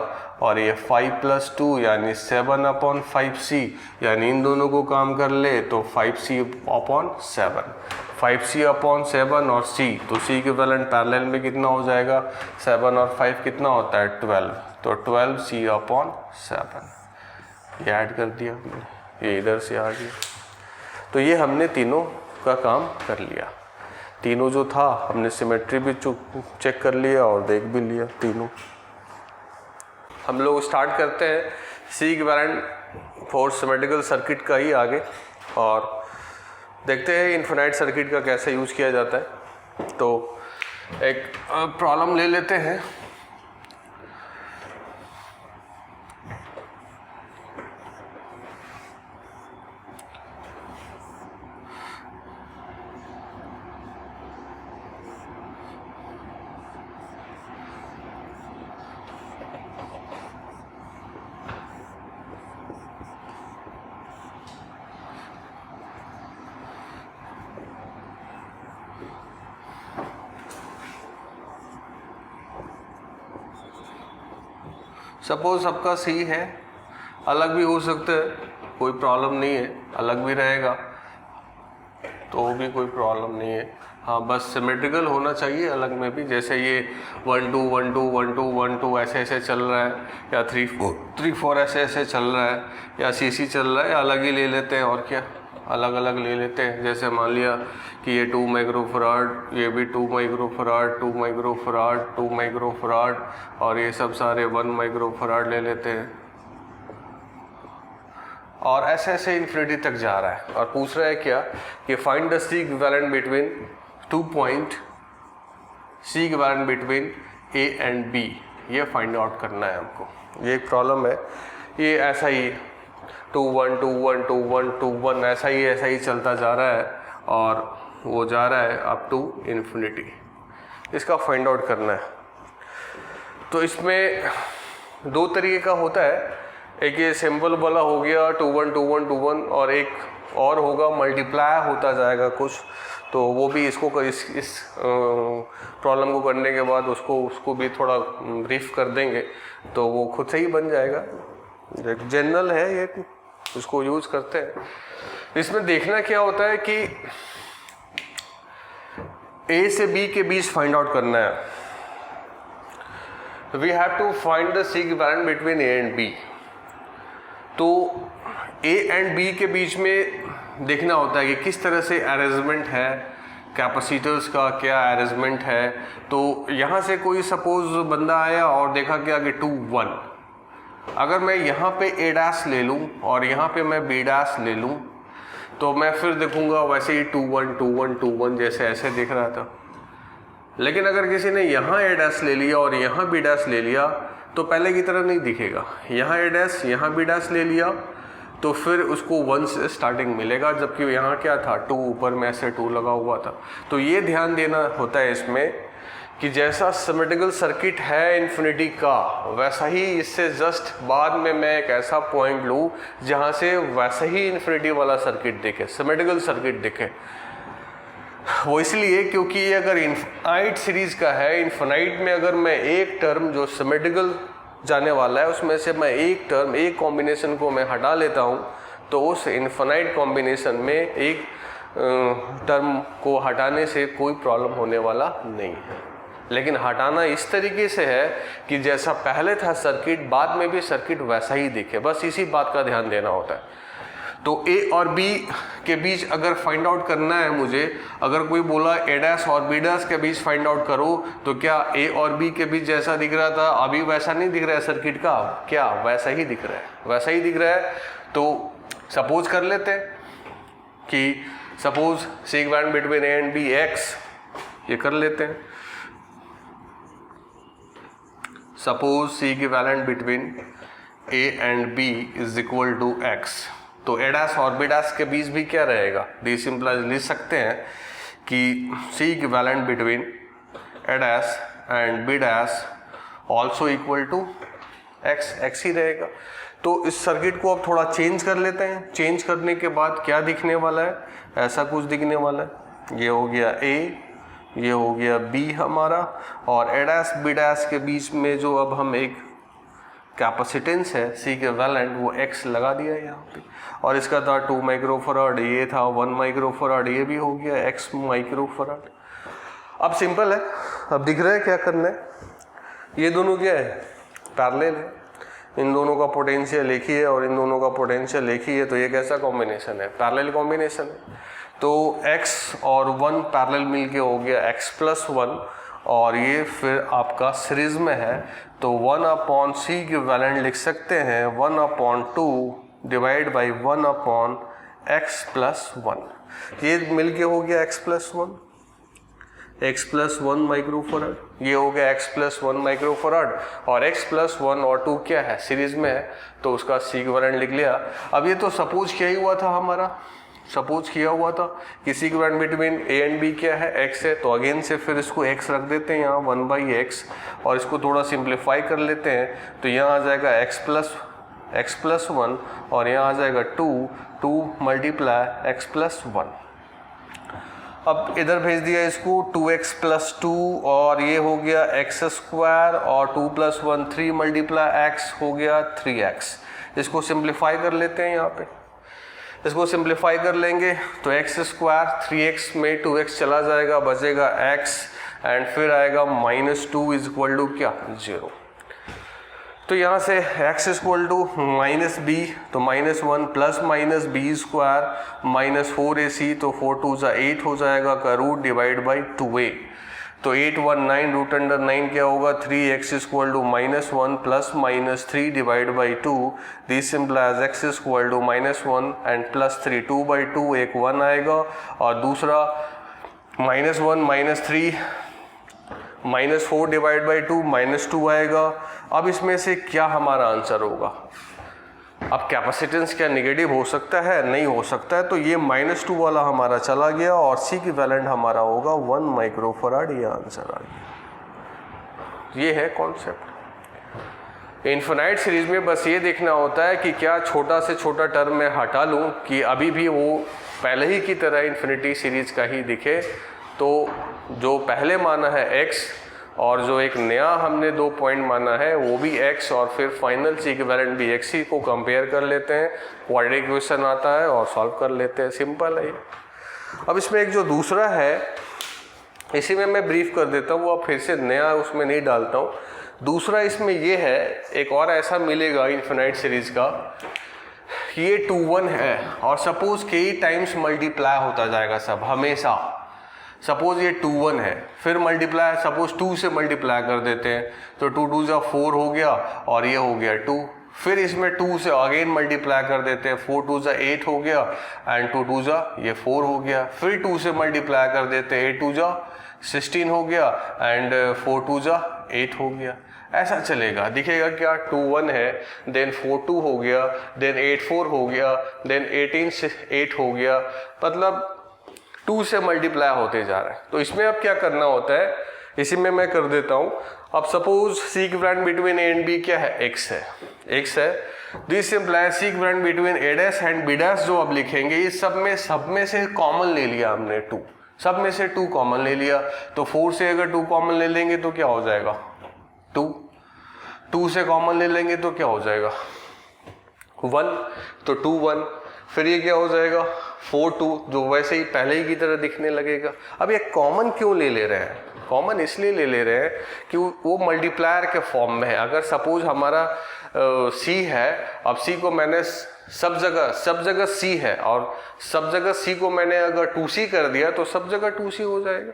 और ये 5 + 2 यानी 7/5c, यानी इन दोनों को काम कर ले तो 5c/7, 5c/7 और c, तो c इक्विवेलेंट पैरेलल में कितना हो जाएगा 7 और 5 कितना होता है 12, तो 12c/7 ये ऐड कर दिया हमने, ये इधर से आ गया। तो ये हमने तीनों का काम कर लिया, तीनों जो था हमने सिमेट्री भी चेक कर लिया और देख भी लिया तीनों। हम लोग स्टार्ट करते हैं C equivalent for symmetrical circuit का ही आगे, और देखते हैं इनफिनाइट सर्किट का कैसे यूज़ किया जाता है। तो एक प्रॉब्लम ले लेते हैं। सपोज सबका सी है, अलग भी हो सकता है, कोई प्रॉब्लम नहीं है, अलग भी रहेगा तो भी कोई प्रॉब्लम नहीं है। हाँ, बस सिमेट्रिकल होना चाहिए अलग में भी, जैसे ये 1 2 1 2 1 2 1 2 ऐसे ऐसे चल रहा है, या 3 4 ऐसे ऐसे चल रहा है, या सी चल रहा है, अलग ही ले लेते हैं, और क्या अलग अलग ले लेते हैं। जैसे मान लिया कि ये 2 माइक्रोफराड, ये भी 2 माइक्रोफराड, 2 माइक्रोफराड, 2 माइक्रोफराड, और ये सब सारे 1 माइक्रोफराड ले लेते हैं, और ऐसे ऐसे इन्फिनिटी तक जा रहा है। और पूछ रहा है क्या कि find the C equivalent between 2 point, C equivalent between A and B, ये फाइंड आउट करना है हमको। ये एक प्रॉब्लम है, ये ऐसा ही 2 1 2 1 2 1 2 1 ऐसा ही चलता जा रहा है, और वो जा रहा है अप टू इन्फिनिटी। इसका फाइंड आउट करना है। तो इसमें दो तरीके का होता है, एक ये सिंपल वाला हो गया 2 1 2 1 2 1, और एक और होगा मल्टीप्लाई होता जाएगा कुछ, तो वो भी इसको इस प्रॉब्लम को करने के बाद उसको भी थोड़ा ब्रीफ कर देंगे, तो वो खुद से ही बन जाएगा। जनरल है ये, उसको यूज़ करते हैं। इसमें देखना क्या होता है कि ए से बी के बीच फाइंड आउट करना है। We have to find the C equivalent between A and B. तो ए एंड बी के बीच में देखना होता है कि किस तरह से अरेंजमेंट है, कैपेसिटर्स का क्या अरेंजमेंट है। तो यहाँ से कोई सपोज बंदा आया और देखा कि आगे 2 1, अगर मैं यहाँ पे ए डैश ले लूँ और यहाँ पे मैं बी डैश ले लूँ, तो मैं फिर देखूँगा वैसे ही 2 1 2 1 2 1 जैसे ऐसे दिख रहा था। लेकिन अगर किसी ने यहाँ ए डैश ले लिया और यहाँ बी डैश ले लिया, तो पहले की तरह नहीं दिखेगा। यहाँ ए डैश यहाँ बी डैश ले लिया तो फिर उसको 1 से स्टार्टिंग मिलेगा, जबकि यहाँ क्या था 2 ऊपर में ऐसे 2 लगा हुआ था। तो ये ध्यान देना होता है इसमें कि जैसा सिमेट्रिकल सर्किट है इन्फिनिटी का, वैसा ही इससे जस्ट बाद में मैं एक ऐसा पॉइंट लूँ जहाँ से वैसा ही इन्फिनिटी वाला सर्किट दिखे, सिमेट्रिकल सर्किट दिखे। वो इसलिए क्योंकि ये अगर इनफाइनाइट सीरीज का है, इनफाइनाइट में अगर मैं एक टर्म जो सिमेट्रिकल जाने वाला है उसमें से मैं एक टर्म, एक कॉम्बिनेशन को मैं हटा लेता हूँ, तो उस इन्फिनाइट कॉम्बिनेशन में एक टर्म को हटाने से कोई प्रॉब्लम होने वाला नहीं है। लेकिन हटाना इस तरीके से है कि जैसा पहले था सर्किट, बाद में भी सर्किट वैसा ही दिखे, बस इसी बात का ध्यान देना होता है। तो ए और बी के बीच अगर फाइंड आउट करना है मुझे, अगर कोई बोला ए डैश और बी डैश के बीच फाइंड आउट करो, तो क्या ए और बी के बीच जैसा दिख रहा था अभी वैसा नहीं दिख रहा है सर्किट का? क्या वैसा ही दिख रहा है? वैसा ही दिख रहा है। तो सपोज कर लेते हैं कि suppose C equivalent between A and B x, ये कर लेते हैं। Suppose C equivalent between A and B is equal to x, तो ए डैश और बी डैश के बीच भी क्या रहेगा? डी सिंपलाइज लिख सकते हैं कि सी equivalent between A dash and B dash also equal to x, x ही रहेगा। तो इस सर्किट को अब थोड़ा चेंज कर लेते हैं। चेंज करने के बाद क्या दिखने वाला है? ऐसा कुछ दिखने वाला है। ये हो गया ए, ये हो गया बी हमारा, और ए डैश बी डैश के बीच में जो अब हम एक कैपेसिटेंस है सी इक्विवेलेंट, वो एक्स लगा दिया है यहाँ पे, और इसका था 2 माइक्रोफराड, ये था 1 माइक्रोफराड, ये भी हो गया एक्स माइक्रोफराड। अब सिंपल है, अब दिख रहा है क्या करना है। ये दोनों क्या है? पैरेलल है। इन दोनों का पोटेंशियल एक ही है और इन दोनों का पोटेंशियल एक ही है, तो ये कैसा कॉम्बिनेशन है? पैरेलल कॉम्बिनेशन है। तो x और 1 पैरेलल मिलके हो गया x प्लस 1, और ये फिर आपका सीरीज में है, तो 1 अपॉन सी इक्विवेलेंट लिख सकते हैं 1 upon 2 divide by 1 upon x plus 1। ये मिलके हो गया x plus 1, x plus 1 microfarad, ये हो गया x प्लस 1 माइक्रोफराड, और x प्लस 1 और 2 क्या है? सीरीज में है, तो उसका सी इक्विवेलेंट लिख लिया। अब ये तो सपोज क्या ही हुआ था हमारा, सपोज किया हुआ था कि सी equivalent between A and B क्या है? x है, तो अगेन से फिर इसको x रख देते हैं यहाँ 1/x, और इसको थोड़ा सिंप्लीफाई कर लेते हैं, तो यहाँ आ जाएगा x प्लस 1, और यहाँ आ जाएगा 2 मल्टीप्लाई x प्लस 1। अब इधर भेज दिया इसको 2x प्लस 2, और ये हो गया x स्क्वायर, और 2 प्लस 1 3 मल्टीप्लाई x हो गया 3x। इसको सिंप्लीफाई कर लेते हैं यहाँ पे, इसको सिंप्लीफाई कर लेंगे तो x स्क्वायर 3x में 2x चला जाएगा, बचेगा x, एंड फिर आएगा -2 इज इक्वल टू क्या? 0। तो यहाँ से x equal to minus b, तो -1 plus minus B square -4ac, तो 4 2 8 हो जाएगा का रूट डिवाइड बाई 2a, तो 8 1 9 रूट अंडर 9 क्या होगा? 3x equal to -1 plus -3 divide by 2, this simplifies x equal to -1 and +3, 2/2 एक 1 आएगा, और दूसरा -1 -3 -4 डिवाइड बाई 2 -2 आएगा। अब इसमें से क्या हमारा आंसर होगा? अब कैपेसिटेंस क्या नेगेटिव हो सकता है? नहीं हो सकता है, तो ये -2 वाला हमारा चला गया, और सी इक्विवेलेंट हमारा होगा 1 माइक्रोफराड, ये आंसर आ गया। ये है कॉन्सेप्ट। इन्फिनाइट सीरीज में बस ये देखना होता है कि क्या छोटा से छोटा टर्म में हटा लूँ कि अभी भी वो पहले ही की तरह इन्फिनिटी सीरीज का ही दिखे, तो जो पहले माना है x, और जो एक नया हमने 2 पॉइंट माना है वो भी x, और फिर फाइनल सी इक्विवेलेंट भी x ही को कंपेयर कर लेते हैं, क्वाड्रेटिक इक्वेशन आता है और सॉल्व कर लेते हैं। सिंपल है। अब इसमें एक जो दूसरा है, इसी में मैं ब्रीफ कर देता हूँ, अब फिर से नया उसमें नहीं डालता हूँ। दूसरा इसमें ये है, एक और ऐसा मिलेगा इन्फिनाइट सीरीज का, ये 2 1 है, और सपोज कई टाइम्स मल्टीप्लाई होता जाएगा सब हमेशा। सपोज ये 2 1 है, फिर मल्टीप्लाई सपोज 2 से मल्टीप्लाई कर देते हैं, तो 2 2 4 हो गया, और ये हो गया 2, फिर इसमें 2 से अगेन मल्टीप्लाई कर देते हैं, 4 2 8 हो गया, एंड 2 2 ये 4 हो गया, फिर 2 से मल्टीप्लाई कर देते हैं, 8 2 16 हो गया, एंड 4 2 8 हो गया। ऐसा चलेगा, दिखेगा क्या? 2 1 है, देन 4 2 हो गया, देन 8 4 हो गया, देन 18 से 8 हो गया, मतलब 2 से मल्टीप्लाई होते जा रहा है। तो इसमें अब क्या करना होता है, इसी में मैं कर देता हूँ। अब suppose C equivalent between A and B क्या है? x है। This implies C equivalent between A dash and B dash, जो अब लिखेंगे इस सब में से कॉमन ले लिया हमने 2, सब में से 2 कॉमन ले लिया, तो 4 से अगर 2 कॉमन ले लेंगे तो क्या हो जाएगा? 2। 2 से कॉमन ले लेंगे तो क्या हो जाएगा 1, तो 2 1, फिर ये क्या हो जाएगा 4 2, जो वैसे ही पहले ही की तरह दिखने लगेगा। अब ये कॉमन क्यों ले रहे हैं? कॉमन इसलिए ले रहे हैं कि वो मल्टीप्लायर के फॉर्म में है। अगर सपोज हमारा C है, अब C को मैंने सब जगह C है और सब जगह C को मैंने अगर 2C कर दिया तो सब जगह 2C हो जाएगा।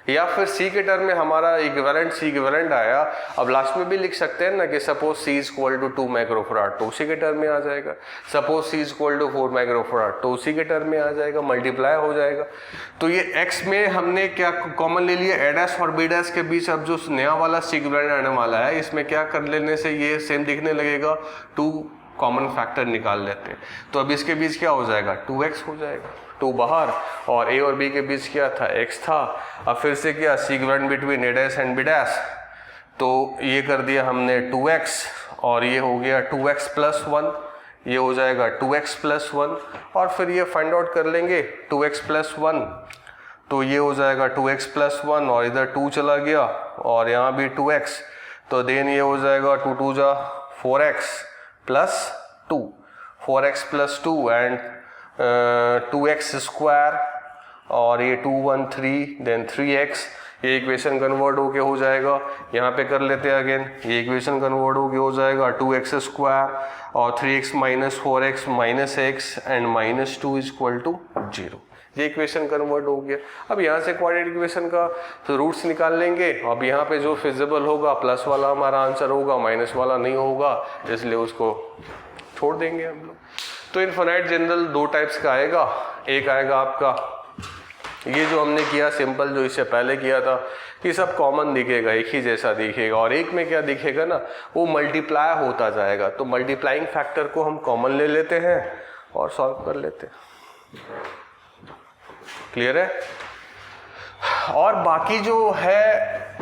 या फिर C के टर्म में हमारा इक्विवेलेंट आया, अब लास्ट में भी लिख सकते हैं ना कि suppose C is equal to 2 microfarad तो उसी के टर्म में आ जाएगा। Suppose C is equal to 4 microfarad तो उसी के टर्म में आ जाएगा, मल्टीप्लाई हो जाएगा। तो ये X में हमने क्या कॉमन ले लिया, A डैश और B डैश के बीच अब जो नया वाला C इक्विवेलेंट आने वाला है, इसमें क्या कर लेने से ये सेम दिखने लगेगा, 2 कॉमन फैक्टर निकाल लेते हैं। तो अब इसके बीच क्या हो जाएगा 2x हो जाएगा, 2 बाहर और A और B के बीच क्या था x था। अब फिर से क्या C equivalent between A dash and B dash, तो ये कर दिया हमने 2x और ये हो गया 2x प्लस 1, ये हो जाएगा 2x प्लस 1 और फिर ये फाइंड आउट कर लेंगे 2x प्लस 1, तो ये हो जाएगा 2x प्लस 1 और इधर 2 चला गया और यहाँ भी 2x, तो देन ये हो जाएगा 2 2 जा 4x plus 2, 4x plus 2 and 2x square और ये 2 1 3 देन 3x, ये इक्वेशन कन्वर्ट होके हो जाएगा, यहाँ पे कर लेते हैं अगेन, ये इक्वेशन कन्वर्ट होके हो जाएगा 2x स्क्वायर और 3x minus 4x minus x and minus 2 is equal to 0। ये इक्वेशन कन्वर्ट हो गया। अब यहाँ से क्वाड्रेटिक इक्वेशन का तो रूट्स निकाल लेंगे। अब यहाँ पे जो फिजिबल होगा प्लस वाला हमारा आंसर होगा, माइनस वाला नहीं होगा, इसलिए उसको छोड़ देंगे हम लोग। तो इनफाइनाइट जनरल 2 टाइप्स का आएगा। एक आएगा आपका ये जो हमने किया सिंपल, जो इससे पहले किया था कि सब कॉमन दिखेगा, एक ही जैसा दिखेगा, और एक में क्या दिखेगा ना, वो मल्टीप्लाई होता जाएगा। तो मल्टीप्लाइंग फैक्टर को हम कॉमन ले लेते हैं और सॉल्व कर लेते हैं। क्लियर है? और बाकी जो है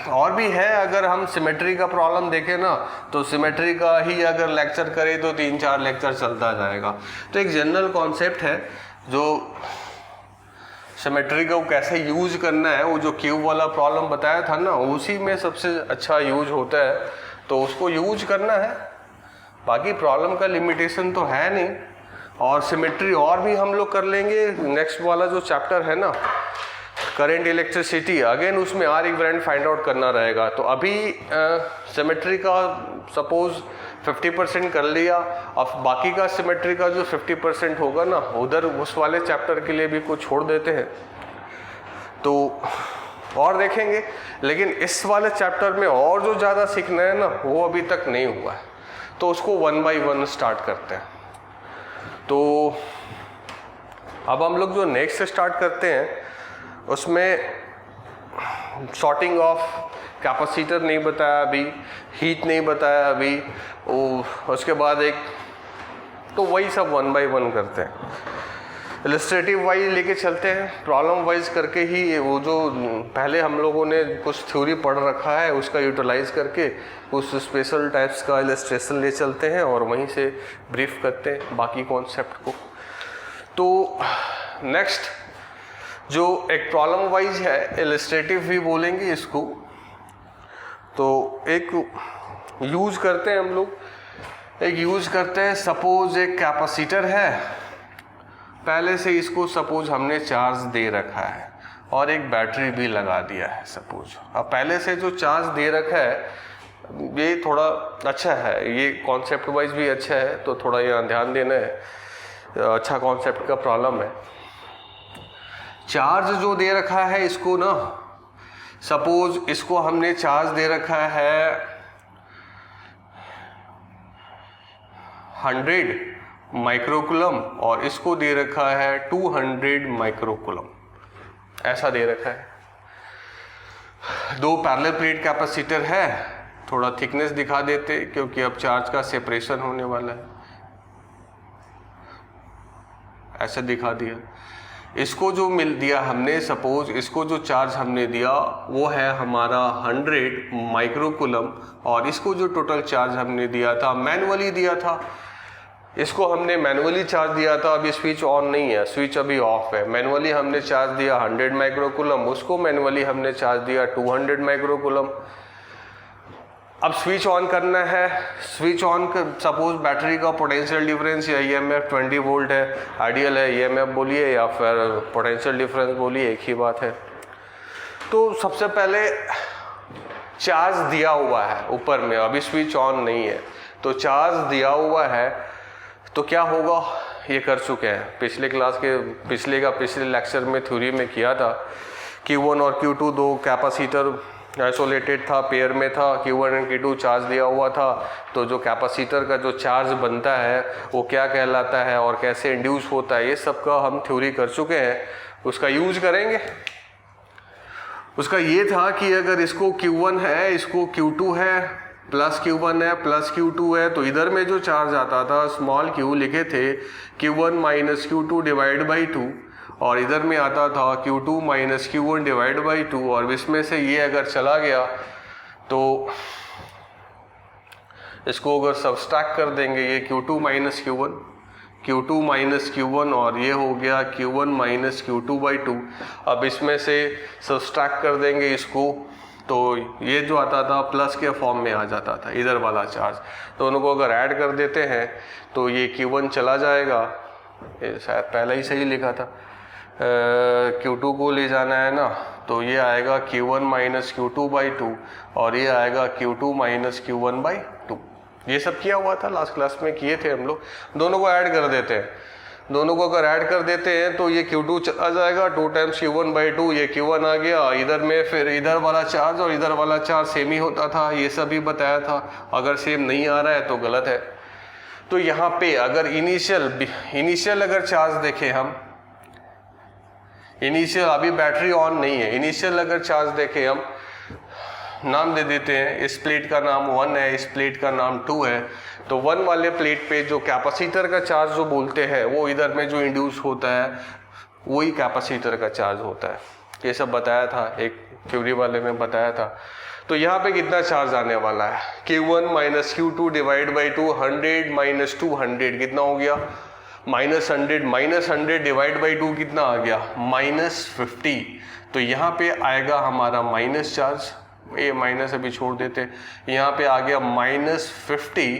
और भी है, अगर हम सिमेट्री का प्रॉब्लम देखें ना तो सिमेट्री का ही अगर लेक्चर करें तो 3-4 लेक्चर चलता जाएगा। तो एक जनरल कॉन्सेप्ट है जो सिमेट्री को कैसे यूज करना है, वो जो क्यूब वाला प्रॉब्लम बताया था ना, उसी में सबसे अच्छा यूज होता है, तो उसको यूज करना है। बाकी प्रॉब्लम का लिमिटेशन तो है नहीं, और सिमेट्री और भी हम लोग कर लेंगे। नेक्स्ट वाला जो चैप्टर है ना करंट इलेक्ट्रिसिटी, अगेन उसमें R इक्विवेलेंट फाइंड आउट करना रहेगा। तो अभी सिमेट्री का सपोज 50% कर लिया, अब बाकी का सिमेट्री का जो 50% होगा ना, उधर उस वाले चैप्टर के लिए भी कुछ छोड़ देते हैं, तो और देखेंगे। लेकिन इस वाले चैप्टर में और जो ज़्यादा सीखना है ना, वो अभी तक नहीं हुआ है, तो उसको 1 by 1 स्टार्ट करते हैं। तो अब हम लोग जो नेक्स्ट स्टार्ट करते हैं उसमें सॉर्टिंग ऑफ कैपेसिटर नहीं बताया अभी, हीट नहीं बताया अभी, उसके बाद एक तो वही सब 1 by 1 करते हैं। इलस्ट्रेटिव वाइज लेके चलते हैं, प्रॉब्लम वाइज करके ही, वो जो पहले हम लोगों ने कुछ थ्योरी पढ़ रखा है उसका यूटिलाइज करके कुछ स्पेशल टाइप्स का इलस्ट्रेशन ले चलते हैं और वहीं से ब्रीफ करते हैं बाकी कॉन्सेप्ट को। तो नेक्स्ट जो एक प्रॉब्लम वाइज है, इलस्ट्रेटिव भी बोलेंगे इसको, तो एक यूज करते हैं हम लोग, एक यूज करते हैं। सपोज एक कैपेसिटर है, पहले से इसको सपोज हमने चार्ज दे रखा है और एक बैटरी भी लगा दिया है सपोज। अब पहले से जो चार्ज दे रखा है ये थोड़ा अच्छा है, ये कॉन्सेप्ट वाइज भी अच्छा है, तो थोड़ा यहाँ ध्यान देना है, अच्छा कॉन्सेप्ट का प्रॉब्लम है। चार्ज जो दे रखा है इसको ना, सपोज इसको हमने चार्ज दे रखा है 100 माइक्रोकूलम और इसको दे रखा है 200 माइक्रोकूलम, ऐसा दे रखा है। 2 पैरेलल प्लेट कैपेसिटर है, थोड़ा थिकनेस दिखा देते क्योंकि अब चार्ज का सेपरेशन होने वाला है, ऐसे दिखा दिया। इसको जो मिल दिया हमने, सपोज इसको जो चार्ज हमने दिया वो है हमारा 100 माइक्रोकूलम, और इसको जो टोटल चार्ज हमने दिया था मैनुअली दिया था, इसको हमने मैनुअली चार्ज दिया था। अभी स्विच ऑन नहीं है, स्विच अभी ऑफ है। मैनुअली हमने चार्ज दिया 100 माइक्रोकूलम, उसको मैनुअली हमने चार्ज दिया 200 माइक्रोकूलम। अब स्विच ऑन करना है, स्विच ऑन कर, सपोज बैटरी का पोटेंशियल डिफरेंस या ईएमएफ 20 वोल्ट है, आइडियल है, ईएमएफ बोलिए या फिर पोटेंशियल डिफरेंस बोलिए, एक ही बात है। तो सबसे पहले चार्ज दिया हुआ है ऊपर में, अभी स्विच ऑन नहीं है, तो चार्ज दिया हुआ है तो क्या होगा, ये कर चुके हैं पिछले क्लास के पिछले लेक्चर में थ्योरी में किया था। Q1 और Q2 दो कैपेसिटर आइसोलेटेड था, पेयर में था, Q1 एंड Q2 चार्ज दिया हुआ था, तो जो कैपेसिटर का जो चार्ज बनता है वो क्या कहलाता है और कैसे इंड्यूस होता है, ये सब का हम थ्योरी कर चुके हैं, उसका यूज करेंगे। उसका ये था कि अगर इसको Q1 है, इसको Q2 है, प्लस Q1 है, प्लस Q2 है, तो इधर में जो चार्ज आता था स्मॉल q लिखे थे Q1 minus Q2 divide by 2, और इधर में आता था Q2 minus Q1 divide by 2, और इसमें से ये अगर चला गया तो इसको अगर सब्सट्रैक्ट कर देंगे, ये Q2 minus Q1, Q2 minus Q1, और ये हो गया Q1 माइनस Q2 बाई 2। अब इसमें से सब्सट्रैक्ट कर देंगे इसको, तो ये जो आता था प्लस के फॉर्म में आ जाता था इधर वाला चार्ज, तो उनको अगर ऐड कर देते हैं तो ये Q1 चला जाएगा, ये शायद पहले ही सही लिखा था, Q2 को ले जाना है ना, तो ये आएगा Q1 माइनस Q2 बाई 2, और ये आएगा Q2 माइनस Q1 बाई 2। ये सब किया हुआ था, लास्ट क्लास में किए थे हम लोग। दोनों को ऐड कर देते हैं, दोनों को अगर ऐड कर देते हैं तो ये Q2 चला जाएगा, 2 टाइम्स Q1 बाई 2, ये Q1 आ गया इधर में, फिर इधर वाला चार्ज और इधर वाला चार्ज सेम ही होता था, ये सब भी बताया था। अगर सेम नहीं आ रहा है तो गलत है। तो यहाँ पे अगर इनिशियल अगर चार्ज देखें हम, इनिशियल अभी बैटरी ऑन नहीं है, इनिशियल अगर चार्ज देखें हम, नाम दे देते हैं, इस प्लेट का नाम 1 है, इस प्लेट का नाम 2 है, तो 1 वाले प्लेट पे जो कैपेसिटर का चार्ज जो बोलते हैं वो इधर में जो इंड्यूस होता है वही कैपेसिटर का चार्ज होता है। ये सब बताया था, एक थ्योरी वाले में बताया था। तो यहाँ पे कितना चार्ज आने वाला है, Q1 minus Q2 divide by 2, 100 minus 200 कितना हो गया, माइनस 100 डिवाइड बाई 2 कितना आ गया, माइनस 50। तो यहाँ पे आएगा हमारा माइनस चार्ज, ये माइनस अभी छोड़ देते, यहाँ पे आ गया माइनस 50,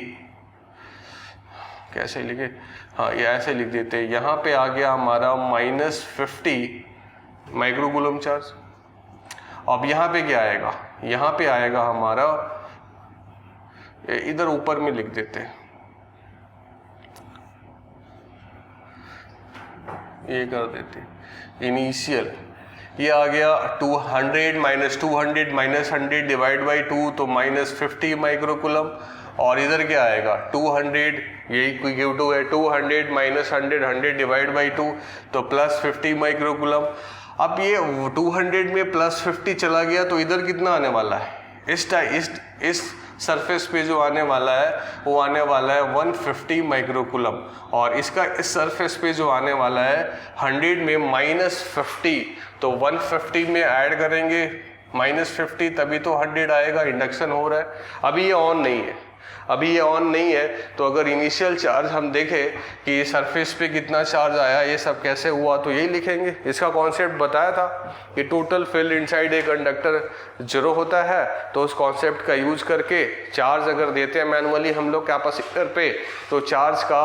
कैसे लिखे, हाँ ये ऐसे लिख देते, यहाँ पे आ गया हमारा माइनस 50 माइक्रोकूलम चार्ज। अब यहाँ पे क्या आएगा, यहाँ पे आएगा हमारा, इधर ऊपर में लिख देते, ये कर देते इनिशियल, ये आ गया 200 माइनस 200 माइनस 100 डिवाइड बाई 2, तो माइनस 50 माइक्रोकूलम, और इधर क्या आएगा 200, यही Q2 है, 200 माइनस 100 डिवाइड बाई 2, तो प्लस 50 माइक्रोकूलम। अब ये 200 में प्लस 50 चला गया तो इधर कितना आने वाला है, इस सरफेस पे जो आने वाला है वो आने वाला है 150 माइक्रोकूलम, और इसका इस सरफेस पे जो आने वाला है 100 में माइनस 50, तो 150 में ऐड करेंगे माइनस 50, तभी तो 100 आएगा, इंडक्शन हो रहा है। अभी ये ऑन नहीं है, अभी ये ऑन नहीं है, तो अगर इनिशियल चार्ज हम देखें कि सरफेस पे कितना चार्ज आया, ये सब कैसे हुआ, तो यही लिखेंगे। इसका कॉन्सेप्ट बताया था कि total field inside a conductor 0 होता है, तो उस कॉन्सेप्ट का यूज करके चार्ज अगर देते हैं मैनुअली हम लोग कैपेसिटर पे, तो चार्ज का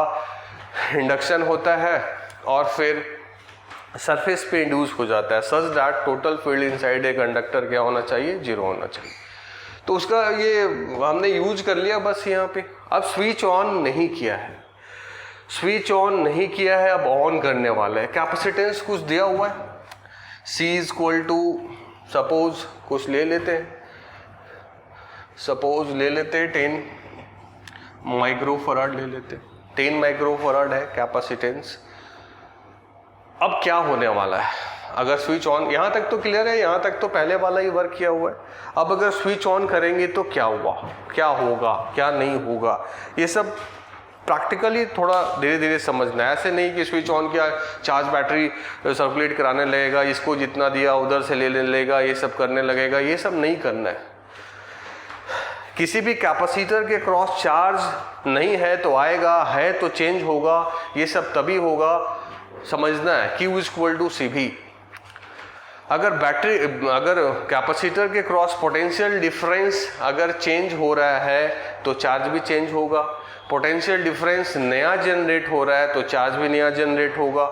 इंडक्शन होता है और फिर सरफेस पे इंड्यूस हो जाता है, such that total field inside a conductor क्या होना चाहिए, 0 होना चाहिए। तो उसका ये हमने यूज कर लिया बस यहाँ पे। अब स्विच ऑन नहीं किया है, स्विच ऑन नहीं किया है, अब ऑन करने वाला है। कैपेसिटेंस कुछ दिया हुआ है, C इक्वल टू सपोज कुछ ले लेते हैं, सपोज ले लेते हैं 10 माइक्रोफराड ले लेते हैं, 10 माइक्रोफराड है कैपेसिटेंस। अब क्या होने वाला है, अगर स्विच ऑन, यहाँ तक तो क्लियर है, यहाँ तक तो पहले वाला ही वर्क किया हुआ है। अब अगर स्विच ऑन करेंगे तो क्या हुआ, क्या होगा, क्या नहीं होगा, ये सब प्रैक्टिकली थोड़ा धीरे धीरे समझना है। ऐसे नहीं कि स्विच ऑन किया चार्ज बैटरी सर्कुलेट कराने लगेगा, इसको जितना दिया उधर से ले लेगा, ये सब करने लगेगा, ये सब नहीं करना है। किसी भी कैपेसिटर के क्रॉस चार्ज नहीं है तो आएगा, है तो चेंज होगा, ये सब तभी होगा, समझना है। Q equal to CV। अगर कैपेसिटर के क्रॉस पोटेंशियल डिफरेंस अगर चेंज हो रहा है तो चार्ज भी चेंज होगा, पोटेंशियल डिफरेंस नया जनरेट हो रहा है तो चार्ज भी नया जनरेट होगा।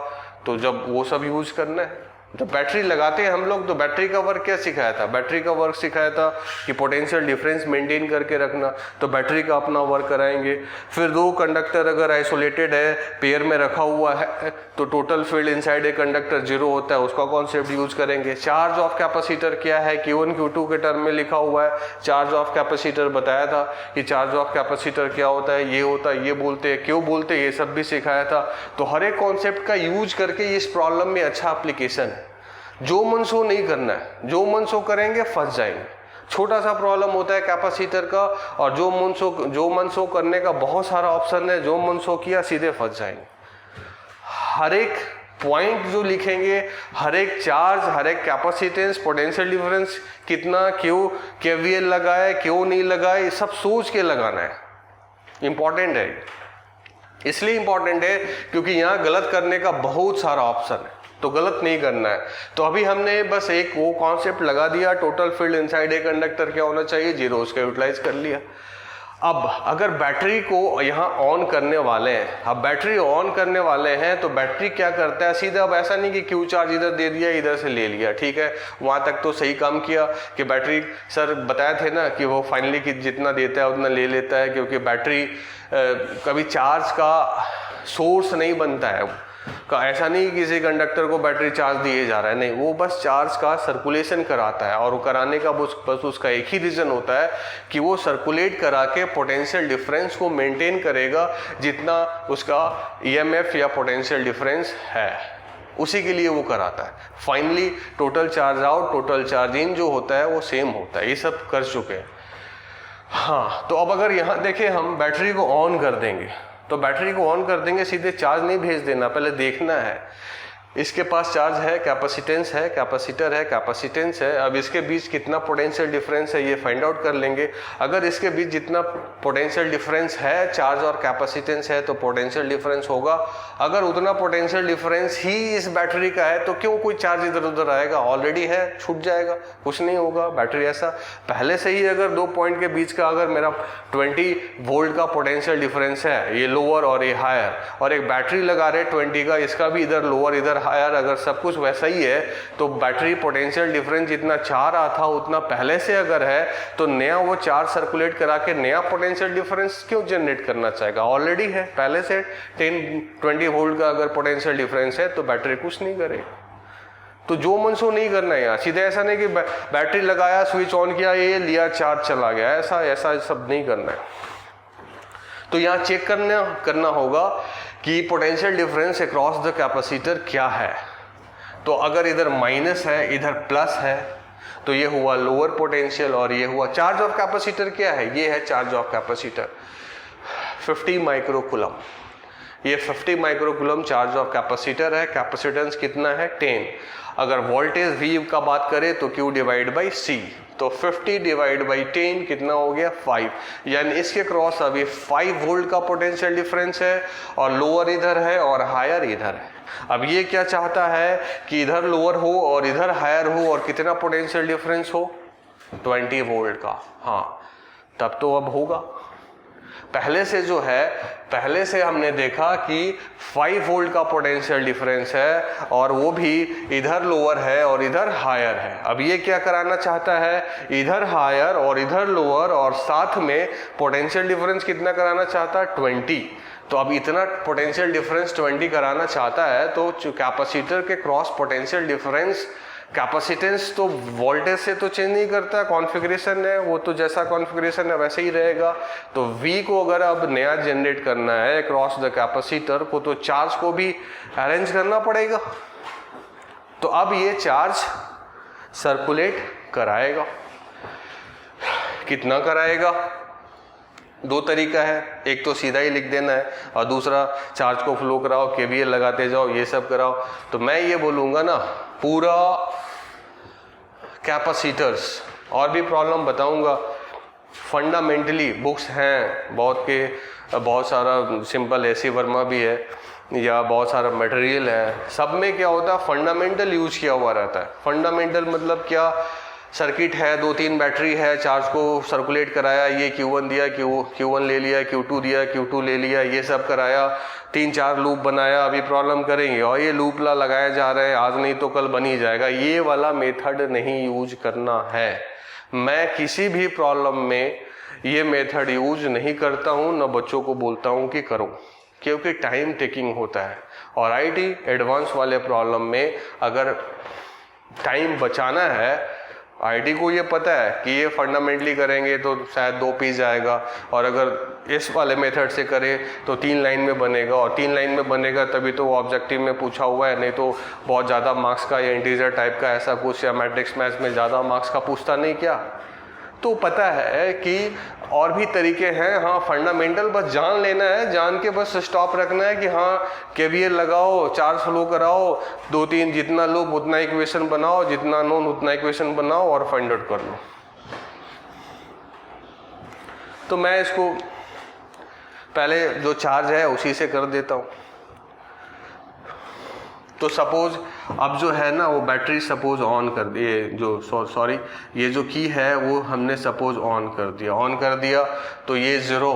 तो जब वो सब यूज करना है, जब बैटरी लगाते हैं हम लोग तो बैटरी का वर्क क्या सिखाया था, बैटरी का वर्क सिखाया था कि पोटेंशियल डिफरेंस मेंटेन करके रखना, तो बैटरी का अपना वर्क कराएंगे। फिर दो कंडक्टर अगर आइसोलेटेड है, पेयर में रखा हुआ है, तो total field inside a conductor zero होता है, उसका कॉन्सेप्ट यूज करेंगे। चार्ज ऑफ कैपेसिटर क्या है, Q1 Q2 के टर्म में लिखा हुआ है। चार्ज ऑफ कैपेसिटर बताया था कि चार्ज ऑफ कैपेसिटर क्या होता है, ये होता है, ये बोलते हैं, क्यों बोलते हैं, ये सब भी सिखाया था। तो हर एक कॉन्सेप्ट का यूज करके इस प्रॉब्लम में अच्छा एप्लीकेशन है। जो मन सो नहीं करना है, जो मन सो करेंगे फंस जाएंगे। छोटा सा प्रॉब्लम होता है कैपेसिटर का, और जो मन सो करने का बहुत सारा ऑप्शन है, जो मन सो किया सीधे फंस जाएंगे। हर एक पॉइंट जो लिखेंगे, हर एक चार्ज, हर एक कैपेसिटेंस, पोटेंशियल डिफरेंस कितना, क्यों, केवीएल लगाए, क्यों नहीं लगाए, सब सोच के लगाना है। इंपॉर्टेंट है, इसलिए इंपॉर्टेंट है क्योंकि यहाँ गलत करने का बहुत सारा ऑप्शन है, तो गलत नहीं करना है। तो अभी हमने बस एक वो कॉन्सेप्ट लगा दिया, total field inside a conductor क्या होना चाहिए, जीरो, उसका यूटिलाइज कर लिया। अब अगर बैटरी को यहाँ ऑन करने वाले हैं, अब बैटरी ऑन करने वाले हैं तो बैटरी क्या करता है सीधा, अब ऐसा नहीं कि क्यू चार्ज इधर दे दिया इधर से ले लिया, ठीक है, वहाँ तक तो सही काम किया कि बैटरी, सर बताए थे ना कि वो फाइनली कि जितना देता है उतना ले लेता है, क्योंकि बैटरी कभी चार्ज का सोर्स नहीं बनता है का। ऐसा नहीं किसी कंडक्टर को बैटरी चार्ज दिए जा रहा है, नहीं, वो बस चार्ज का सर्कुलेशन कराता है, और वो कराने का बस उसका एक ही रीज़न होता है कि वो सर्कुलेट करा के पोटेंशियल डिफरेंस को मेंटेन करेगा, जितना उसका ईएमएफ या पोटेंशियल डिफरेंस है उसी के लिए वो कराता है। Finally total charge out, total charge in जो होता है वो सेम होता है। ये सब कर चुके हैं। हाँ, तो अब अगर यहाँ देखें हम बैटरी को ऑन कर देंगे, तो बैटरी को ऑन कर देंगे, सीधे चार्ज नहीं भेज देना, पहले देखना है इसके पास चार्ज है, कैपेसिटेंस है, कैपेसिटर है, कैपेसिटेंस है। अब इसके बीच कितना पोटेंशियल डिफरेंस है ये फाइंड आउट कर लेंगे। अगर इसके बीच जितना पोटेंशियल डिफरेंस है, चार्ज और कैपेसिटेंस है, तो पोटेंशियल डिफरेंस होगा। अगर उतना पोटेंशियल डिफरेंस ही इस बैटरी का है तो क्यों कोई चार्ज इधर उधर आएगा, ऑलरेडी है, छूट जाएगा, कुछ नहीं होगा। बैटरी ऐसा पहले से ही, अगर दो पॉइंट के बीच का अगर मेरा 20 वोल्ट का पोटेंशियल डिफरेंस है, ये लोअर और ये हायर, और एक बैटरी लगा रहे 20 का, इसका भी इधर लोअर इधर हायर, अगर सब कुछ वैसा ही है तो बैटरी पोटेंशियल डिफरेंस जितना चाह रहा था उतना पहले से अगर है तो नया वो चार्ज सर्कुलेट करा के नया पोटेंशियल डिफरेंस क्यों जनरेट करना चाहेगा, ऑलरेडी है पहले से 10-20 वोल्ट का अगर पोटेंशियल डिफरेंस है तो बैटरी कुछ नहीं करेगा। तो जो मन सो नहीं करना है यार, सीधे ऐसा नहीं कि बैटरी लगाया, स्विच ऑन किया, ये लिया, चार्ज चला गया, ऐसा सब नहीं करना है। तो यहाँ चेक करना होगा कि potential difference across the capacitor क्या है। तो अगर इधर माइनस है, इधर प्लस है, तो ये हुआ लोअर पोटेंशियल और ये हुआ चार्ज ऑफ कैपेसिटर क्या है, ये है चार्ज ऑफ कैपेसिटर 50 माइक्रोकूलम। ये 50 माइक्रोकूलम चार्ज ऑफ कैपेसिटर है। कैपेसिटेंस कितना है 10। अगर वोल्टेज V का बात करें तो Q डिवाइड बाई C, तो 50 डिवाइड बाई 10 कितना हो गया 5, यानी इसके क्रॉस अभी 5 वोल्ट का पोटेंशियल डिफरेंस है, और लोअर इधर है और हायर इधर है। अब ये क्या चाहता है कि इधर लोअर हो और इधर हायर हो, और कितना पोटेंशियल डिफरेंस हो 20 वोल्ट का। हाँ, तब तो अब होगा। पहले से जो है, पहले से हमने देखा कि 5 वोल्ट का पोटेंशियल डिफरेंस है, और वो भी इधर लोअर है और इधर हायर है। अब ये क्या कराना चाहता है, इधर हायर और इधर लोअर, और साथ में पोटेंशियल डिफरेंस कितना कराना चाहता है 20। तो अब इतना पोटेंशियल डिफरेंस 20 कराना चाहता है, तो कैपेसिटर के क्रॉस पोटेंशियल डिफरेंस, कैपेसिटेंस तो वोल्टेज से तो चेंज नहीं करता, कॉन्फ़िगरेशन है वो तो जैसा कॉन्फ़िगरेशन है वैसे ही रहेगा। तो V को अगर अब नया जनरेट करना है क्रॉस द कैपेसिटर को, तो चार्ज को भी अरेंज करना पड़ेगा। तो अब ये चार्ज सर्कुलेट कराएगा। कितना कराएगा, दो तरीका है, एक तो सीधा ही लिख देना है, और दूसरा चार्ज को फ्लो कराओ, KVL लगाते जाओ, ये सब कराओ। तो मैं ये बोलूँगा ना, पूरा कैपेसिटर्स, और भी प्रॉब्लम बताऊँगा, फंडामेंटली बुक्स हैं बहुत के, बहुत सारा सिंपल AC वर्मा भी है, या बहुत सारा मटेरियल है, सब में क्या होता है, फंडामेंटल यूज किया हुआ रहता है। फंडामेंटल मतलब क्या, सर्किट है, 2-3 बैटरी है, चार्ज को सर्कुलेट कराया, ये Q1 दिया, Q1 ले लिया, Q2 दिया, Q2 ले लिया, ये सब कराया, 3-4 लूप बनाया, अभी प्रॉब्लम करेंगे और ये लूप लगाया जा रहा है, आज नहीं तो कल बन ही जाएगा। ये वाला मेथड नहीं यूज करना है। मैं किसी भी प्रॉब्लम में ये मेथड यूज नहीं करता हूँ, न बच्चों को बोलता हूँ कि करो, क्योंकि टाइम टेकिंग होता है। और IT एडवांस वाले प्रॉब्लम में अगर टाइम बचाना है, IT को ये पता है कि ये फंडामेंटली करेंगे तो शायद 2 पीस जाएगा, और अगर इस वाले मेथड से करें तो 3 लाइन में बनेगा, और 3 लाइन में बनेगा तभी तो वो ऑब्जेक्टिव में पूछा हुआ है, नहीं तो बहुत ज़्यादा मार्क्स का या इंटीजर टाइप का ऐसा कुछ या मैट्रिक्स मैथ्स में ज़्यादा मार्क्स का पूछता नहीं क्या। तो पता है कि और भी तरीके हैं। हाँ, फंडामेंटल बस जान लेना है, जान के बस स्टॉप रखना है कि हाँ KVL लगाओ, चार्ज फ्लो कराओ, 2-3 जितना लूप उतना इक्वेशन बनाओ, जितना नोन उतना इक्वेशन बनाओ और फाइंड आउट कर लो। तो मैं इसको पहले जो चार्ज है उसी से कर देता हूँ। तो सपोज अब जो है ना वो बैटरी सपोज ऑन कर दिए, जो सॉरी ये जो की है वो हमने सपोज ऑन कर दिया तो ये 0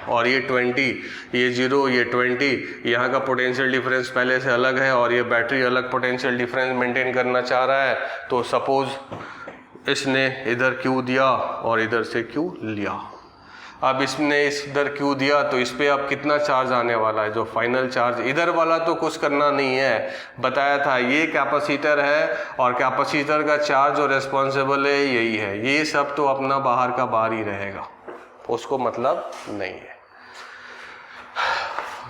और ये 20, ये 0 ये 20, यहाँ का पोटेंशियल डिफरेंस पहले से अलग है और ये बैटरी अलग पोटेंशियल डिफरेंस मेंटेन करना चाह रहा है। तो सपोज इसने इधर Q दिया और इधर से Q लिया। अब इसने इधर Q दिया तो इस पे अब कितना चार्ज आने वाला है, जो फाइनल चार्ज इधर वाला तो कुछ करना नहीं है, बताया था ये कैपेसिटर है और कैपेसिटर का चार्ज जो रेस्पॉन्सिबल है यही है, ये सब तो अपना बाहर का बाहर ही रहेगा, उसको मतलब नहीं है।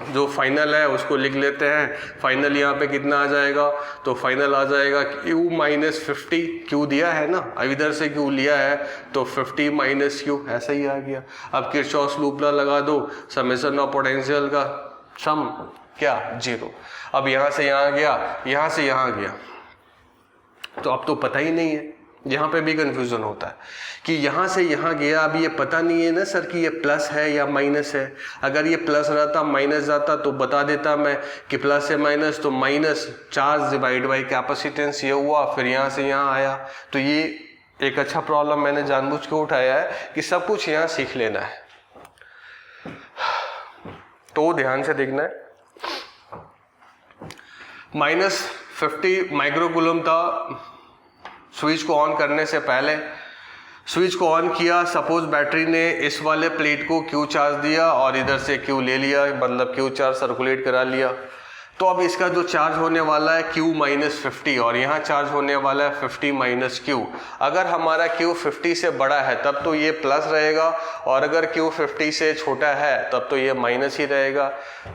जो फाइनल है उसको लिख लेते हैं। फाइनल यहाँ पे कितना आ जाएगा, तो फाइनल आ जाएगा Q माइनस 50, Q दिया है ना, अब इधर से Q लिया है तो 50 माइनस Q ऐसा ही आ गया। अब किरचॉफ लूप लॉ लगा दो, समेशन ऑफ पोटेंशियल का सम क्या 0। अब यहाँ से यहाँ गया, यहाँ से यहाँ गया, तो अब तो पता ही नहीं है, यहाँ पे भी कंफ्यूजन होता है कि यहाँ से यहाँ गया। अब ये पता नहीं है ना सर कि ये प्लस है या माइनस है। अगर ये प्लस रहता माइनस जाता तो बता देता मैं कि प्लस है माइनस, तो minus charge divide by capacitance ये हुआ, फिर यहाँ से यहाँ आया। तो ये एक अच्छा प्रॉब्लम मैंने जानबूझ के उठाया है कि सब कुछ यहाँ सीख लेना है, तो ध्यान से देखना है। -50 माइक्रोकूलम था स्विच को ऑन करने से पहले। स्विच को ऑन किया, सपोज बैटरी ने इस वाले प्लेट को Q चार्ज दिया और इधर से Q ले लिया, मतलब Q चार्ज सर्कुलेट करा लिया। तो अब इसका जो चार्ज होने वाला है Q माइनस 50 और यहाँ चार्ज होने वाला है 50 माइनस Q। अगर हमारा Q 50 से बड़ा है तब तो ये प्लस रहेगा, और अगर Q 50 से छोटा है तब तो ये माइनस ही रहेगा।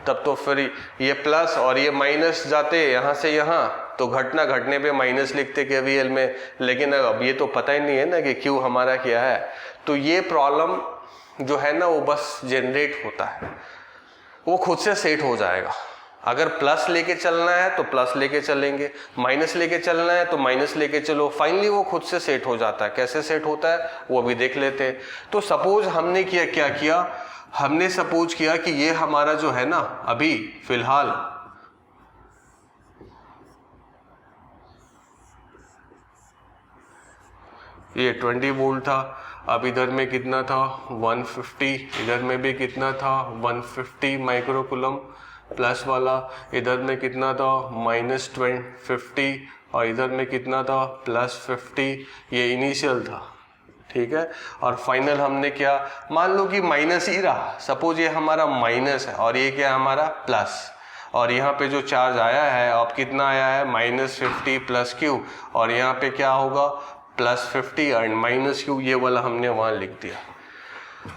तब तो फिर ये प्लस और ये माइनस जाते यहाँ से यहाँ, तो घटना घटने पे माइनस लिखते KVL में, लेकिन अब ये तो पता ही नहीं है ना कि Q हमारा क्या है। तो ये प्रॉब्लम जो है ना वो बस जनरेट होता है, वो खुद से सेट हो जाएगा। अगर प्लस लेके चलना है तो प्लस लेके चलेंगे, माइनस लेके चलना है तो माइनस लेके चलो, फाइनली वो खुद से सेट हो जाता है। कैसे सेट होता है वो भी देख लेते हैं। तो सपोज हमने क्या किया, हमने सपोज किया कि ये हमारा जो है ना अभी फिलहाल ये 20 वोल्ट था, अब इधर में कितना था 150, इधर में भी कितना था 150 माइक्रोकूलम प्लस वाला, इधर में कितना था -50 और इधर में कितना था +50। ये इनिशियल था, ठीक है। और फाइनल हमने क्या, मान लो कि माइनस ही रहा, सपोज ये हमारा माइनस है और ये क्या हमारा प्लस, और यहाँ पे जो चार्ज आया है अब कितना आया है -50 + Q, और यहाँ पे क्या होगा +50 एंड -Q, ये वाला हमने वहाँ लिख दिया।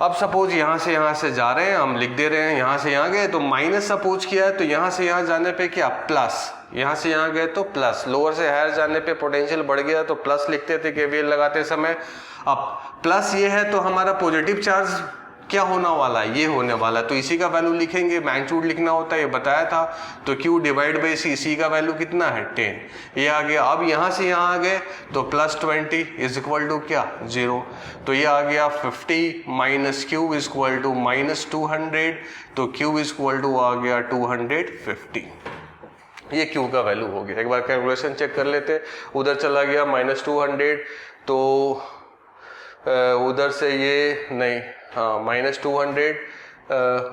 अब सपोज यहाँ से जा रहे हैं, हम लिख दे रहे हैं, यहाँ से यहाँ गए तो माइनस सपोज किया है, तो यहाँ से यहाँ जाने पे क्या प्लस, यहाँ से यहाँ गए तो प्लस, लोअर से हायर जाने पे पोटेंशियल बढ़ गया तो प्लस लिखते थे KVL लगाते समय। अब प्लस ये है तो हमारा पॉजिटिव चार्ज क्या होना वाला है, ये होने वाला है, तो इसी का वैल्यू लिखेंगे, मैग्नीट्यूड लिखना होता है, ये बताया था। तो Q डिवाइड बाई सी, सी का वैल्यू कितना है 10, ये आ गया। अब यहाँ से यहाँ आ गए तो +20 इज इक्वल टू क्या 0, तो ये आ गया 50 minus Q is equal to -200, तो Q इज इक्वल टू आ गया 250, ये Q का वैल्यू हो गया। एक बार कैलकुलेशन चेक कर लेते, उधर चला गया -200, तो उधर से ये नहीं, हाँ -200,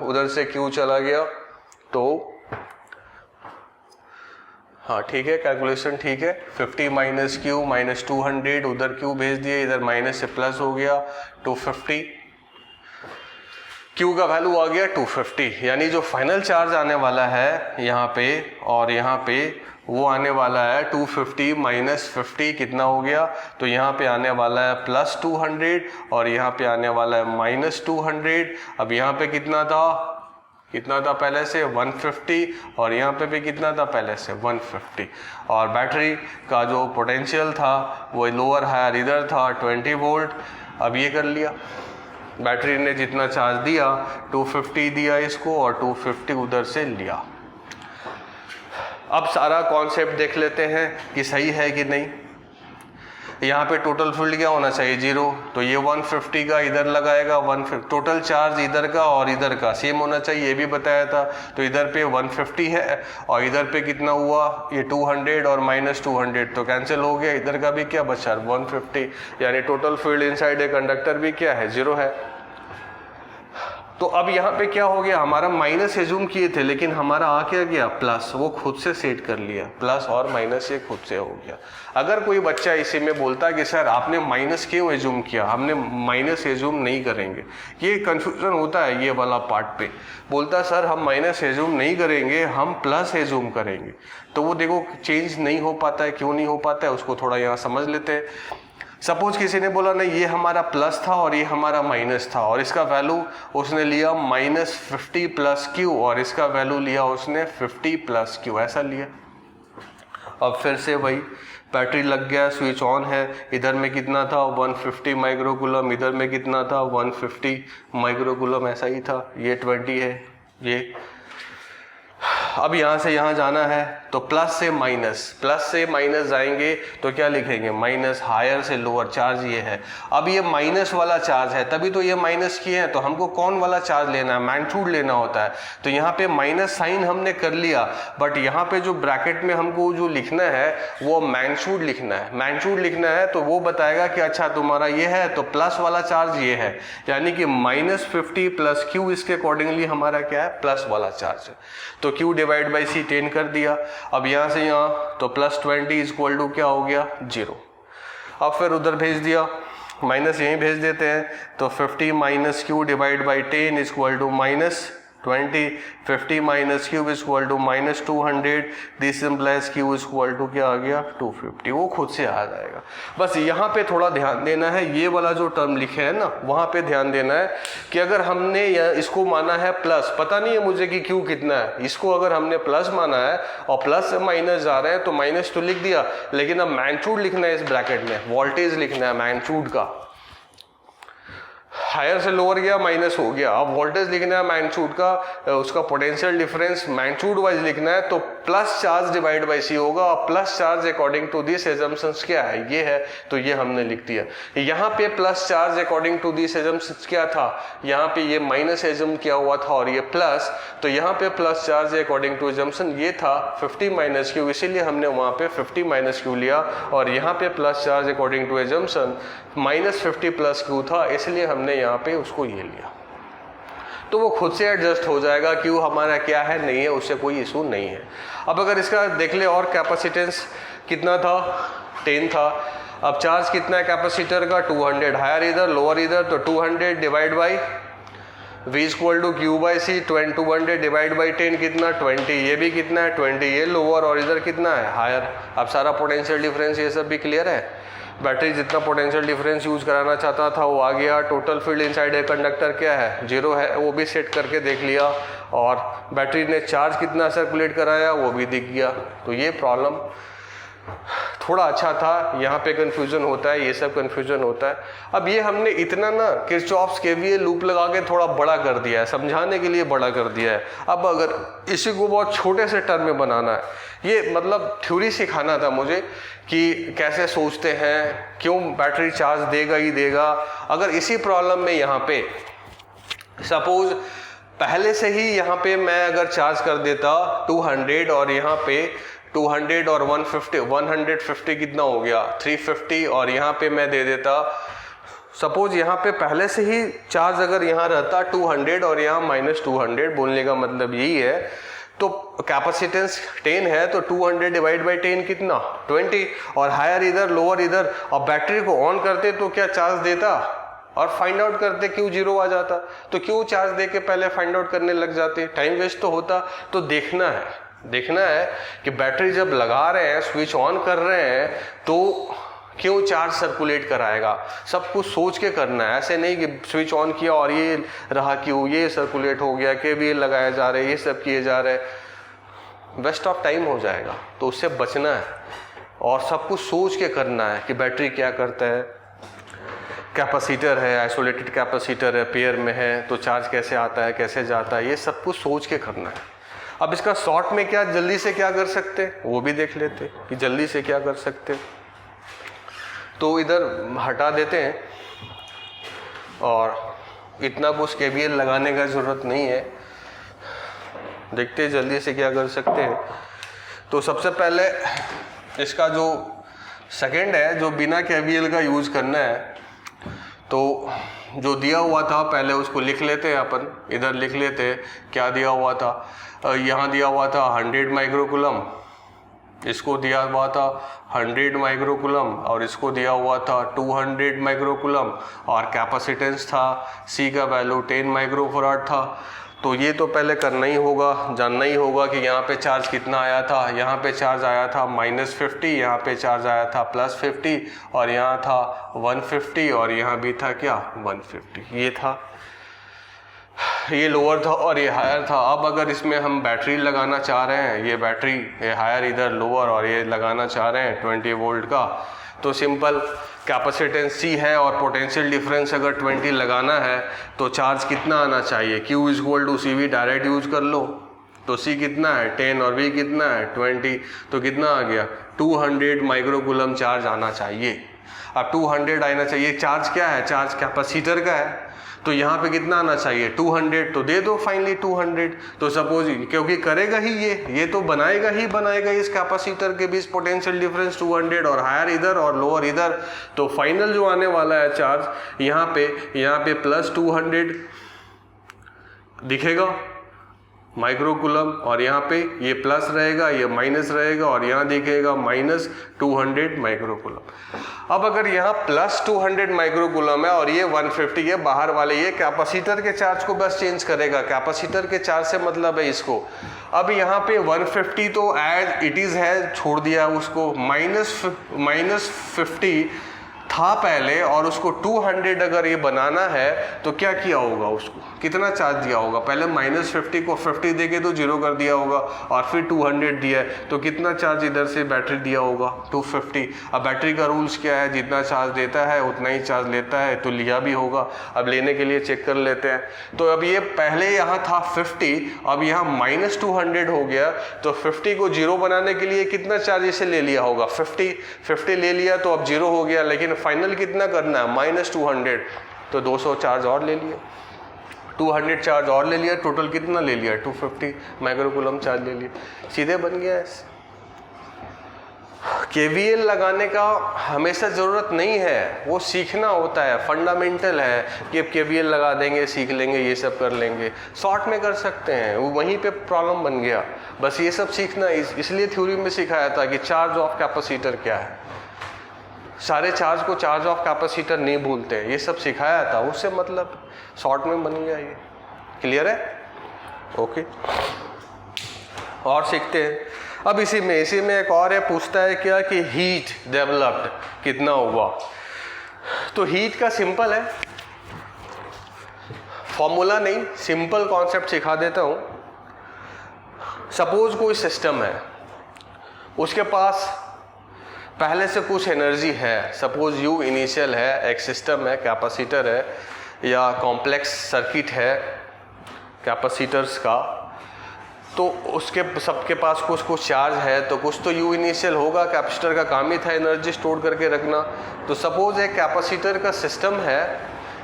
उधर से Q चला गया, तो हाँ ठीक है, कैलकुलेशन ठीक है। 50 माइनस Q -200, उधर Q भेज दिए, इधर माइनस से प्लस हो गया 250, Q का वैल्यू आ गया 250, यानी जो फाइनल चार्ज आने वाला है यहाँ पे और यहाँ पे, वो आने वाला है 250 माइनस 50, कितना हो गया, तो यहाँ पे आने वाला है +200 और यहाँ पे आने वाला है -200। अब यहाँ पे कितना था पहले से 150, और यहाँ पे भी कितना था पहले से 150, और बैटरी का जो पोटेंशियल था वो लोअर हायर इधर था 20 वोल्ट। अब ये कर लिया, बैटरी ने जितना चार्ज दिया 250 दिया इसको, और 250 उधर से लिया। अब सारा कॉन्सेप्ट देख लेते हैं कि सही है कि नहीं। यहाँ पे टोटल फील्ड क्या होना चाहिए 0, तो ये 150 का इधर लगाएगा, 150 टोटल चार्ज इधर का और इधर का सेम होना चाहिए, ये भी बताया था। तो इधर पे 150 है और इधर पे कितना हुआ, ये 200 और -200, तो कैंसिल हो गया, इधर का भी क्या बचा 150, यानी total field inside a conductor भी क्या है 0 है। तो अब यहाँ पे क्या हो गया, हमारा माइनस एज्यूम किए थे, लेकिन हमारा आ क्या गया प्लस, वो खुद से सेट कर लिया, प्लस और माइनस ये खुद से हो गया। अगर कोई बच्चा इसी में बोलता कि सर आपने माइनस क्यों एज्यूम किया, हमने माइनस एज्यूम नहीं करेंगे, ये कंफ्यूजन होता है ये वाला पार्ट पे, बोलता सर हम माइनस एज्यूम नहीं करेंगे, हम प्लस एज्यूम करेंगे, तो वो देखो चेंज नहीं हो पाता है। क्यों नहीं हो पाता है उसको थोड़ा यहाँ समझ लेते हैं। सपोज किसी ने बोला नहीं ये हमारा प्लस था और ये हमारा माइनस था, और इसका वैल्यू उसने लिया -50 + Q, और इसका वैल्यू लिया उसने 50 + Q, ऐसा लिया। अब फिर से वही बैटरी लग गया, स्विच ऑन है, इधर में कितना था 150 माइक्रोकूलम, इधर में कितना था 150 माइक्रोकूलम, ऐसा ही था। ये 20 है ये। अब यहाँ से यहाँ जाना है तो प्लस से माइनस जाएंगे तो क्या लिखेंगे, माइनस, हायर से लोअर चार्ज ये है। अब ये माइनस वाला चार्ज है, तभी तो ये माइनस किए हैं, तो हमको कौन वाला चार्ज लेना है, मैग्नीट्यूड लेना होता है। तो यहाँ पे माइनस साइन हमने कर लिया, बट यहाँ पे जो ब्रैकेट में हमको जो लिखना है वो मैग्नीट्यूड लिखना है। मैग्नीट्यूड लिखना है तो वो बताएगा कि अच्छा तुम्हारा ये है तो प्लस वाला चार्ज ये है, यानी कि -50 + Q इसके अकॉर्डिंगली हमारा क्या है, प्लस वाला चार्ज है। तो Q डिवाइड बाई C 10 कर दिया। अब यहाँ से यहाँ तो +20 = क्या हो गया 0। अब फिर उधर भेज दिया, माइनस यहीं भेज देते हैं, तो 50 - Q divide by 10 = -20, 50 - Q = -200, this implies Q = क्या आ गया 250, वो खुद से आ जाएगा। बस यहाँ पे थोड़ा ध्यान देना है, ये वाला जो टर्म लिखे है ना वहाँ पे ध्यान देना है कि अगर हमने इसको माना है प्लस, पता नहीं है मुझे कि Q कितना है, इसको अगर हमने प्लस माना है और प्लस से माइनस जा रहे हैं तो माइनस तो लिख दिया, लेकिन अब मैग्नीट्यूड लिखना है इस ब्रैकेट में, वोल्टेज लिखना है मैग्नीट्यूड का। हायर से लोअर गया माइनस हो गया, अब वोल्टेज लिखना है मैग्नीट्यूड का, उसका पोटेंशियल डिफरेंस मैग्नीट्यूड वाइज लिखना है, तो plus charge divide by C होगा, और plus charge according to this assumptions क्या है, ये है, तो ये हमने लिख दिया। यहाँ पे plus charge according to this assumptions क्या था, यहाँ पे ये माइनस एजम किया हुआ था और ये प्लस, तो यहाँ पे plus charge according to assumption ये था 50 - Q, इसीलिए हमने वहाँ पे 50 - Q लिया, और यहाँ पे plus charge according to assumption -50 + Q था, इसलिए हमने यहाँ पे उसको ये लिया। तो वो खुद से एडजस्ट हो जाएगा, Q हमारा क्या है नहीं है, उससे कोई इशू नहीं है। अब अगर इसका देख ले और कैपेसिटेंस कितना था 10 था, अब चार्ज कितना है कैपेसिटर का 200, हायर इधर लोअर इधर, तो 200 divide by V = Q/C, 200 divide by 10 कितना 20, ये भी कितना है 20, ये लोअर और इधर कितना है हायर। अब सारा पोटेंशियल डिफरेंस ये सब भी क्लियर है। बैटरी जितना पोटेंशियल डिफरेंस यूज कराना चाहता था वो आ गया। Total field inside a conductor क्या है 0 है, वो भी सेट करके देख लिया, और बैटरी ने चार्ज कितना सर्कुलेट कराया वो भी दिख गया। तो ये प्रॉब्लम थोड़ा अच्छा था, यहाँ पे कन्फ्यूज़न होता है, ये सब कन्फ्यूज़न होता है। अब ये हमने इतना ना किरचॉफ्स केवीएल लूप लगा के थोड़ा बड़ा कर दिया है, समझाने के लिए बड़ा कर दिया है। अब अगर इसी को बहुत छोटे से टर्म में बनाना है, ये मतलब थ्योरी सिखाना था मुझे कि कैसे सोचते हैं, क्यों बैटरी चार्ज देगा ही देगा। अगर इसी प्रॉब्लम में यहाँ पे सपोज पहले से ही यहाँ पे मैं अगर चार्ज कर देता 200 और यहाँ पे 200 और 150 कितना हो गया 350, और यहाँ पे मैं दे देता सपोज यहाँ पे पहले से ही चार्ज अगर यहाँ रहता 200 और यहाँ -200, बोलने का मतलब यही है। तो कैपेसिटेंस 10 है तो 200 डिवाइड बाई 10 कितना 20, और हायर इधर लोअर इधर, और बैटरी को ऑन करते तो क्या चार्ज देता और फाइंड आउट करते क्यों जीरो आ जाता। तो क्यों चार्ज दे के पहले फाइंड आउट करने लग जाते, टाइम वेस्ट तो होता। तो देखना है कि बैटरी जब लगा रहे हैं, स्विच ऑन कर रहे हैं, तो क्यों चार्ज सर्कुलेट कराएगा। सब कुछ सोच के करना है, ऐसे नहीं कि स्विच ऑन किया और ये रहा क्यों, ये सर्कुलेट हो गया, केवीएल लगाया जा रहे, ये सब किए जा रहे, वेस्ट ऑफ टाइम हो जाएगा। तो उससे बचना है और सब कुछ सोच के करना है कि बैटरी क्या करता है, कैपेसिटर है, आइसोलेटेड कैपेसिटर है, पेयर में है तो चार्ज कैसे आता है, कैसे जाता है, ये सब कुछ सोच के करना है। अब इसका शॉर्ट में क्या जल्दी से क्या कर सकते वो भी देख लेते कि जल्दी से क्या कर सकते। तो इधर हटा देते हैं और इतना कुछ केवीएल लगाने का ज़रूरत नहीं है, देखते हैं जल्दी से क्या कर सकते हैं। तो सबसे पहले इसका जो सेकंड है, जो बिना केवीएल का यूज़ करना है, तो जो दिया हुआ था पहले उसको लिख लेते हैं अपन। इधर लिख लेते हैं क्या दिया हुआ था। यहाँ दिया हुआ था 100 माइक्रोकूलम, इसको दिया हुआ था 100 माइक्रोकूलम, और इसको दिया हुआ था 200 माइक्रोकूलम, और कैपेसिटेंस था C का वैल्यू 10 माइक्रोफराड था। तो ये तो पहले करना ही होगा, जानना ही होगा कि यहाँ पे चार्ज कितना आया था। यहाँ पे चार्ज आया था -50, यहाँ पे चार्ज आया था +50, और यहाँ था 150, और यहाँ भी था क्या 150। ये था, ये लोअर था और ये हायर था। अब अगर इसमें हम बैटरी लगाना चाह रहे हैं, ये बैटरी ये हायर इधर लोअर, और ये लगाना चाह रहे हैं 20 वोल्ट का, तो सिंपल कैपेसिटेंस C है और पोटेंशियल डिफरेंस अगर 20 लगाना है तो चार्ज कितना आना चाहिए, Q = CV, डायरेक्ट यूज कर लो। तो C कितना है 10 और V कितना है 20, तो कितना आ गया 200 माइक्रोकूलम चार्ज आना चाहिए। अब 200 आना चाहिए, चार्ज क्या है, चार्ज कैपेसिटर का है, तो यहाँ पे कितना आना चाहिए 200, तो दे दो फाइनली 200। तो सपोज क्योंकि करेगा ही ये तो बनाएगा इस कैपेसिटर के बीच पोटेंशियल डिफरेंस 200, और हायर इधर और लोअर इधर, तो फाइनल जो आने वाला है चार्ज यहाँ पे +200 दिखेगा माइक्रोकूलम, और यहाँ पे ये प्लस रहेगा, ये माइनस रहेगा, और यहाँ दिखेगा -200 माइक्रोकूलम। अब अगर यहाँ +200 माइक्रोकूलम है और ये 150 है, बाहर वाले ये कैपेसिटर के चार्ज को बस चेंज करेगा, कैपेसिटर के चार्ज से मतलब है इसको। अब यहाँ पे 150 तो एज इट इज़ है, छोड़ दिया उसको, -50 था पहले, और उसको 200 अगर ये बनाना है तो क्या किया होगा, उसको कितना चार्ज दिया होगा, पहले -50 को 50 देके तो 0 कर दिया होगा, और फिर 200 दिया है, तो कितना चार्ज इधर से बैटरी दिया होगा 250। अब बैटरी का रूल्स क्या है, जितना चार्ज देता है उतना ही चार्ज लेता है, तो लिया भी होगा। अब लेने के लिए चेक कर लेते हैं। तो अब ये पहले यहाँ था 50, अब यहाँ -200 हो गया, तो 50 को 0 बनाने के लिए कितना चार्ज इसे ले लिया होगा 50 ले लिया, तो अब 0 हो गया, लेकिन फाइनल कितना करना है -200, तो 200 चार्ज और ले लिया, 200 चार्ज और ले लिया, टोटल कितना ले लिया 250 माइक्रोकूलम चार्ज ले लिया, सीधे बन गया ऐसे। केवीएल लगाने का हमेशा ज़रूरत नहीं है, वो सीखना होता है, फंडामेंटल है कि अब केवीएल लगा देंगे, सीख लेंगे, ये सब कर लेंगे, शॉर्ट में कर सकते हैं, वो वहीं पे प्रॉब्लम बन गया। बस ये सब सीखना, इसलिए थ्योरी में सिखाया था कि चार्ज ऑफ कैपेसिटर क्या है। सारे चार्ज को चार्ज ऑफ कैपेसिटर नहीं भूलते हैं, ये सब सिखाया था, उससे मतलब शॉर्ट में बन गया। ये क्लियर है? ओके, और सीखते हैं। अब इसी में एक और है, पूछता है क्या कि हीट डेवलप्ड कितना हुआ। तो हीट का सिंपल है, फॉर्मूला नहीं, सिंपल कॉन्सेप्ट सिखा देता हूँ। सपोज कोई सिस्टम है, उसके पास पहले से कुछ एनर्जी है, सपोज यू इनिशियल है, एक सिस्टम है, कैपेसिटर है या कॉम्प्लेक्स सर्किट है कैपेसिटर्स का, तो उसके सबके पास कुछ कुछ चार्ज है, तो कुछ तो यू इनिशियल होगा। कैपेसिटर का काम ही था एनर्जी स्टोर करके रखना। तो सपोज एक कैपेसिटर का सिस्टम है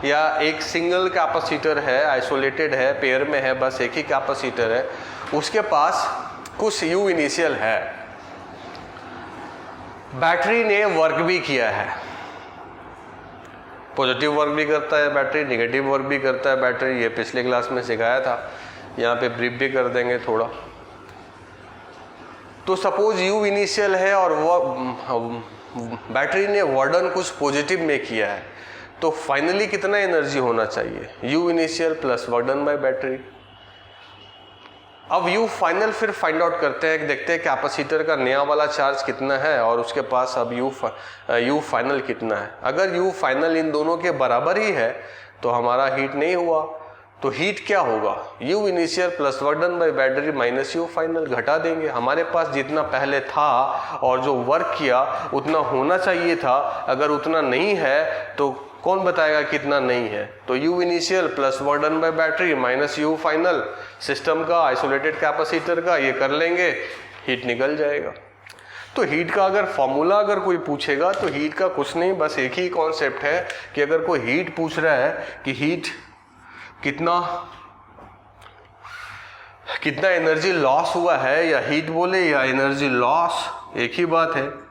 या एक सिंगल कैपेसिटर है, आइसोलेटेड है, पेयर में है, बस एक ही कैपेसिटर है, उसके पास कुछ यू इनिशियल है। बैटरी ने वर्क भी किया है, पॉजिटिव वर्क भी करता है बैटरी, नेगेटिव वर्क भी करता है बैटरी, ये पिछले क्लास में सिखाया था, यहाँ पे ब्रीफ भी कर देंगे थोड़ा। तो सपोज यू इनिशियल है और वो बैटरी ने वर्डन कुछ पॉजिटिव में किया है, तो फाइनली कितना एनर्जी होना चाहिए, you initial plus वर्डन bye battery. अब यू फाइनल फिर फाइंड आउट करते हैं, देखते हैं कैपेसिटर का नया वाला चार्ज कितना है और उसके पास अब यू फाइनल कितना है। अगर यू फाइनल इन दोनों के बराबर ही है तो हमारा हीट नहीं हुआ। तो हीट क्या होगा, you initial plus वर्डन bye battery minus you final, घटा देंगे। हमारे पास जितना पहले था और जो वर्क किया उतना होना चाहिए था, अगर उतना नहीं है तो कौन बताएगा कितना नहीं है। तो you initial plus वर्डन bye battery minus you final, system का, आइसोलेटेड कैपेसिटर का, ये कर लेंगे, हीट निकल जाएगा। तो हीट का अगर फॉर्मूला अगर कोई पूछेगा तो हीट का कुछ नहीं, बस एक ही कॉन्सेप्ट है कि अगर कोई हीट पूछ रहा है कि हीट कितना एनर्जी लॉस हुआ है, या हीट बोले या एनर्जी लॉस एक ही बात है।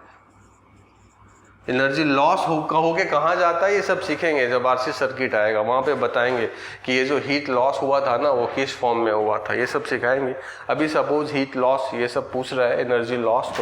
एनर्जी लॉस होके कहाँ जाता है ये सब सीखेंगे जब आरसी सर्किट आएगा, वहाँ पे बताएंगे कि ये जो हीट लॉस हुआ था ना वो किस फॉर्म में हुआ था, ये सब सिखाएंगे। अभी सपोज हीट लॉस ये सब पूछ रहा है, एनर्जी लॉस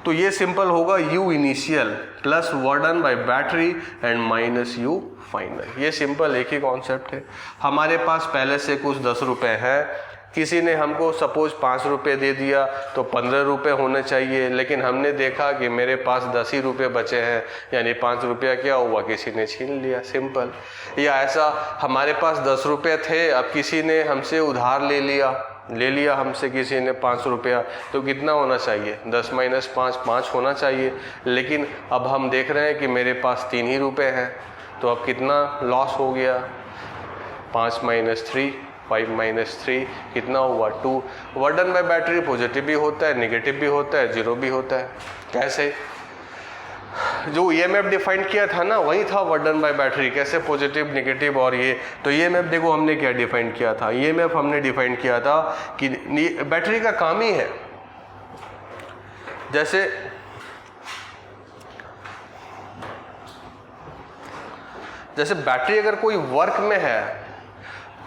तो ये सिंपल होगा you initial plus वर्डन bye battery and minus you final. ये सिंपल एक ही कॉन्सेप्ट है। हमारे पास पहले से कुछ 10 रुपये है, किसी ने हमको सपोज 5 रुपये दे दिया तो 15 रुपये होने चाहिए, लेकिन हमने देखा कि मेरे पास 10 ही रुपये बचे हैं, यानी 5 रुपया क्या हुआ, किसी ने छीन लिया, सिंपल। या ऐसा हमारे पास 10 रुपये थे, अब किसी ने हमसे उधार ले लिया हमसे किसी ने 5 रुपया, तो कितना होना चाहिए, 10 माइनस 5 5 होना चाहिए। लेकिन अब हम देख रहे हैं कि मेरे पास 3 ही रुपये हैं, तो अब कितना लॉस हो गया, 5 माइनस 3 5 माइनस 3 कितना हुआ 2। वर्डन बाय बैटरी पॉजिटिव भी होता है, नेगेटिव भी होता है, जीरो भी होता है। कैसे, जो ईएमएफ डिफाइन किया था ना वही था वर्डन बाय बैटरी, कैसे पॉजिटिव नेगेटिव और ये। तो ईएमएफ देखो हमने क्या डिफाइन किया था, ईएमएफ हमने डिफाइन किया था कि बैटरी का काम ही है, जैसे बैटरी अगर कोई वर्क में है,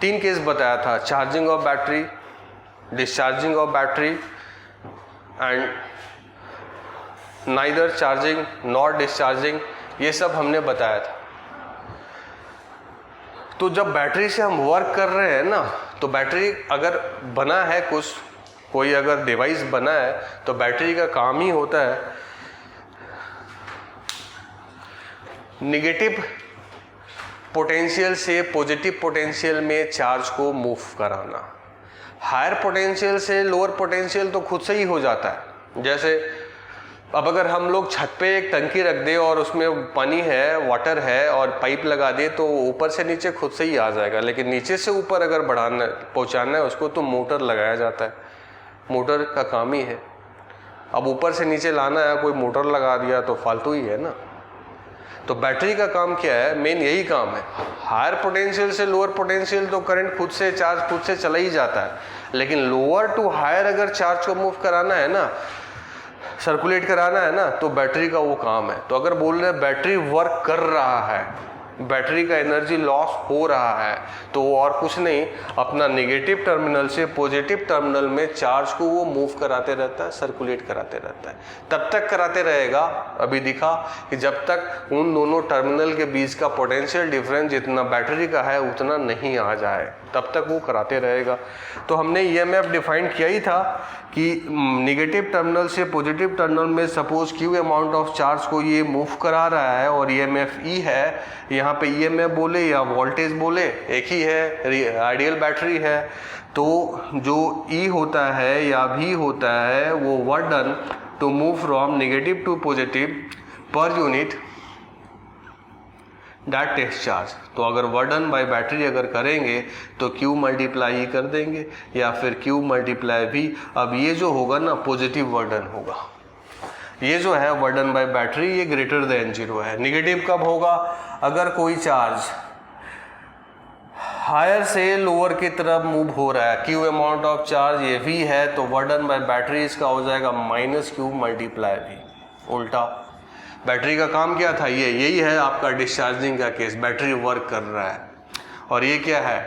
3 केस बताया था, charging of battery, discharging of battery and neither charging not discharging, ये सब हमने बताया था। तो जब बैटरी से हम वर्क कर रहे हैं ना, तो बैटरी अगर बना है कोई अगर डिवाइस बना है तो बैटरी का काम ही होता है नेगेटिव पोटेंशियल से पॉजिटिव पोटेंशियल में चार्ज को मूव कराना। हायर पोटेंशियल से लोअर पोटेंशियल तो खुद से ही हो जाता है। जैसे अब अगर हम लोग छत पे एक टंकी रख दें और उसमें पानी है, वाटर है और पाइप लगा दे तो ऊपर से नीचे खुद से ही आ जाएगा, लेकिन नीचे से ऊपर अगर पहुंचाना है उसको तो मोटर लगाया जाता है, मोटर का काम ही है। अब ऊपर से नीचे लाना है, कोई मोटर लगा दिया तो फालतू ही है ना। तो बैटरी का काम क्या है, मेन यही काम है। हायर पोटेंशियल से लोअर पोटेंशियल तो करंट खुद से, चार्ज खुद से चला ही जाता है, लेकिन लोअर टू हायर अगर चार्ज को मूव कराना है ना, सर्कुलेट कराना है ना, तो बैटरी का वो काम है। तो अगर बोल रहे हैं बैटरी वर्क कर रहा है, बैटरी का एनर्जी लॉस हो रहा है, तो वो और कुछ नहीं, अपना नेगेटिव टर्मिनल से पॉजिटिव टर्मिनल में चार्ज को वो मूव कराते रहता है, सर्कुलेट कराते रहता है। तब तक कराते रहेगा, अभी दिखा कि जब तक उन दोनों टर्मिनल के बीच का पोटेंशियल डिफरेंस जितना बैटरी का है उतना नहीं आ जाए, तब तक वो कराते रहेगा। तो हमने ईएमएफ डिफाइन किया ही था कि नेगेटिव टर्मिनल से पॉजिटिव टर्मिनल में suppose Q amount of charge को ये मूव करा रहा है और ईएमएफ ई है, यहाँ पे ईएमएफ बोले या वोल्टेज बोले एक ही है, आइडियल बैटरी है। तो जो ई होता है या भी होता है वो work done to move from negative to positive per unit that test charge. तो अगर वर्डन बाय बैटरी अगर करेंगे तो Q मल्टीप्लाई ही कर देंगे या फिर Q मल्टीप्लाई भी। अब ये जो होगा ना पॉजिटिव वर्डन होगा, ये जो है वर्डन बाय बैटरी ये ग्रेटर देन 0 है। निगेटिव कब होगा? अगर कोई चार्ज हायर से लोअर की तरफ मूव हो रहा है, Q अमाउंट ऑफ चार्ज ये V है, तो वर्डन बाय बैटरी इसका हो जाएगा -Q मल्टीप्लाई V। उल्टा बैटरी का काम क्या था? यही है आपका डिस्चार्जिंग का केस, बैटरी वर्क कर रहा है। और ये क्या है?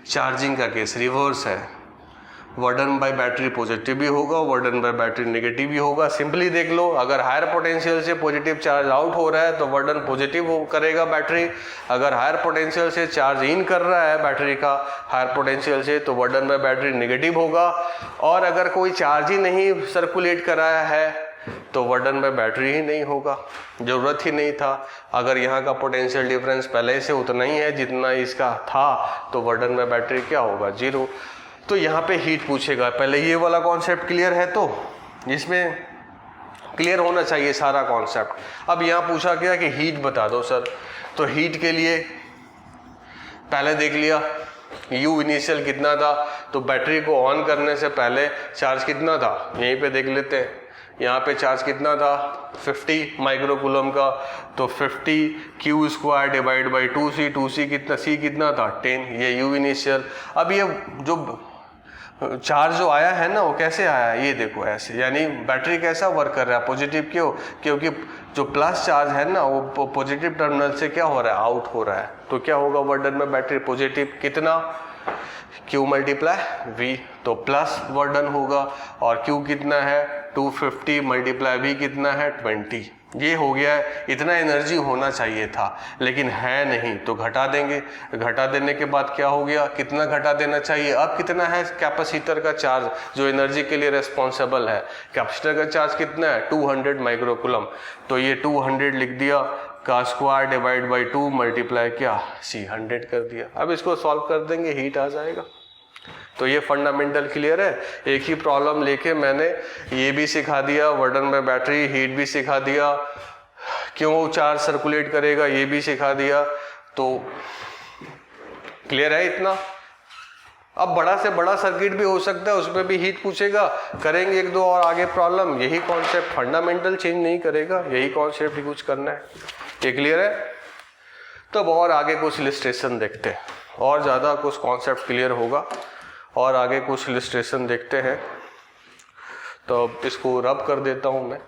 चार्जिंग का केस, रिवर्स है। वर्डन बाय बैटरी पॉजिटिव भी होगा, वर्डन बाय बैटरी नेगेटिव भी होगा। सिंपली देख लो, अगर हायर पोटेंशियल से पॉजिटिव चार्ज आउट हो रहा है तो वर्डन पॉजिटिव करेगा बैटरी। अगर हायर पोटेंशियल से चार्ज इन कर रहा है बैटरी का हायर पोटेंशियल से तो वर्डन बाय बैटरी नेगेटिव होगा। और अगर कोई चार्ज ही नहीं सर्कुलेट कराया है तो वर्डन बाय बैटरी ही नहीं होगा, ज़रूरत ही नहीं था। अगर यहाँ का पोटेंशियल डिफरेंस पहले से उतना ही है जितना इसका था तो वर्डन बाय बैटरी क्या होगा? 0। तो यहाँ पे हीट पूछेगा। पहले ये वाला कॉन्सेप्ट क्लियर है तो इसमें क्लियर होना चाहिए सारा कॉन्सेप्ट। अब यहाँ पूछा गया कि हीट बता दो सर, तो हीट के लिए पहले देख लिया U इनिशियल कितना था, तो बैटरी को ऑन करने से पहले चार्ज कितना था यहीं पे देख लेते हैं। यहाँ पे चार्ज कितना था? 50 माइक्रोकूलम का, तो 50 Q² divide by 2C, 2C कितना, C कितना था 10, ये U इनिशियल। अब ये जो चार्ज जो आया है ना वो कैसे आया है? ये देखो ऐसे, यानी बैटरी कैसा वर्क कर रहा है? पॉजिटिव। क्यों? क्योंकि जो प्लस चार्ज है ना वो पॉजिटिव टर्मिनल से क्या हो रहा है? आउट हो रहा है। तो क्या होगा वर्डन में बैटरी पॉजिटिव कितना? Q मल्टीप्लाई V, तो प्लस वर्डन होगा। और Q कितना है? 250 मल्टीप्लाई V कितना है? 20। ये हो गया है, इतना एनर्जी होना चाहिए था लेकिन है नहीं, तो घटा देंगे। घटा देने के बाद क्या हो गया? कितना घटा देना चाहिए? अब कितना है कैपेसिटर का चार्ज जो एनर्जी के लिए रेस्पॉन्सिबल है? कैपेसिटर का चार्ज कितना है? 200 माइक्रोकूलम, तो ये 200 लिख दिया का स्क्वायर डिवाइड बाई 2 मल्टीप्लाई क्या C 100 कर दिया। अब इसको सॉल्व कर देंगे, हीट आ जाएगा। तो ये फंडामेंटल क्लियर है। एक ही प्रॉब्लम लेके मैंने ये भी सिखा दिया, वर्डन बाय बैटरी, हीट भी सिखा दिया, क्यों चार्ज सर्कुलेट करेगा ये भी सिखा दिया। तो क्लियर है इतना। अब बड़ा से बड़ा सर्किट भी हो सकता है, उसमें भी हीट पूछेगा, करेंगे 1-2 और आगे प्रॉब्लम। यही कॉन्सेप्ट, फंडामेंटल चेंज नहीं करेगा, यही कॉन्सेप्ट ही कुछ करना है। ये क्लियर है। तब और आगे कुछ इलस्ट्रेशन देखते हैं, और ज़्यादा कुछ कॉन्सेप्ट क्लियर होगा और आगे कुछ इलस्ट्रेशन देखते हैं। तो इसको रब कर देता हूँ मैं।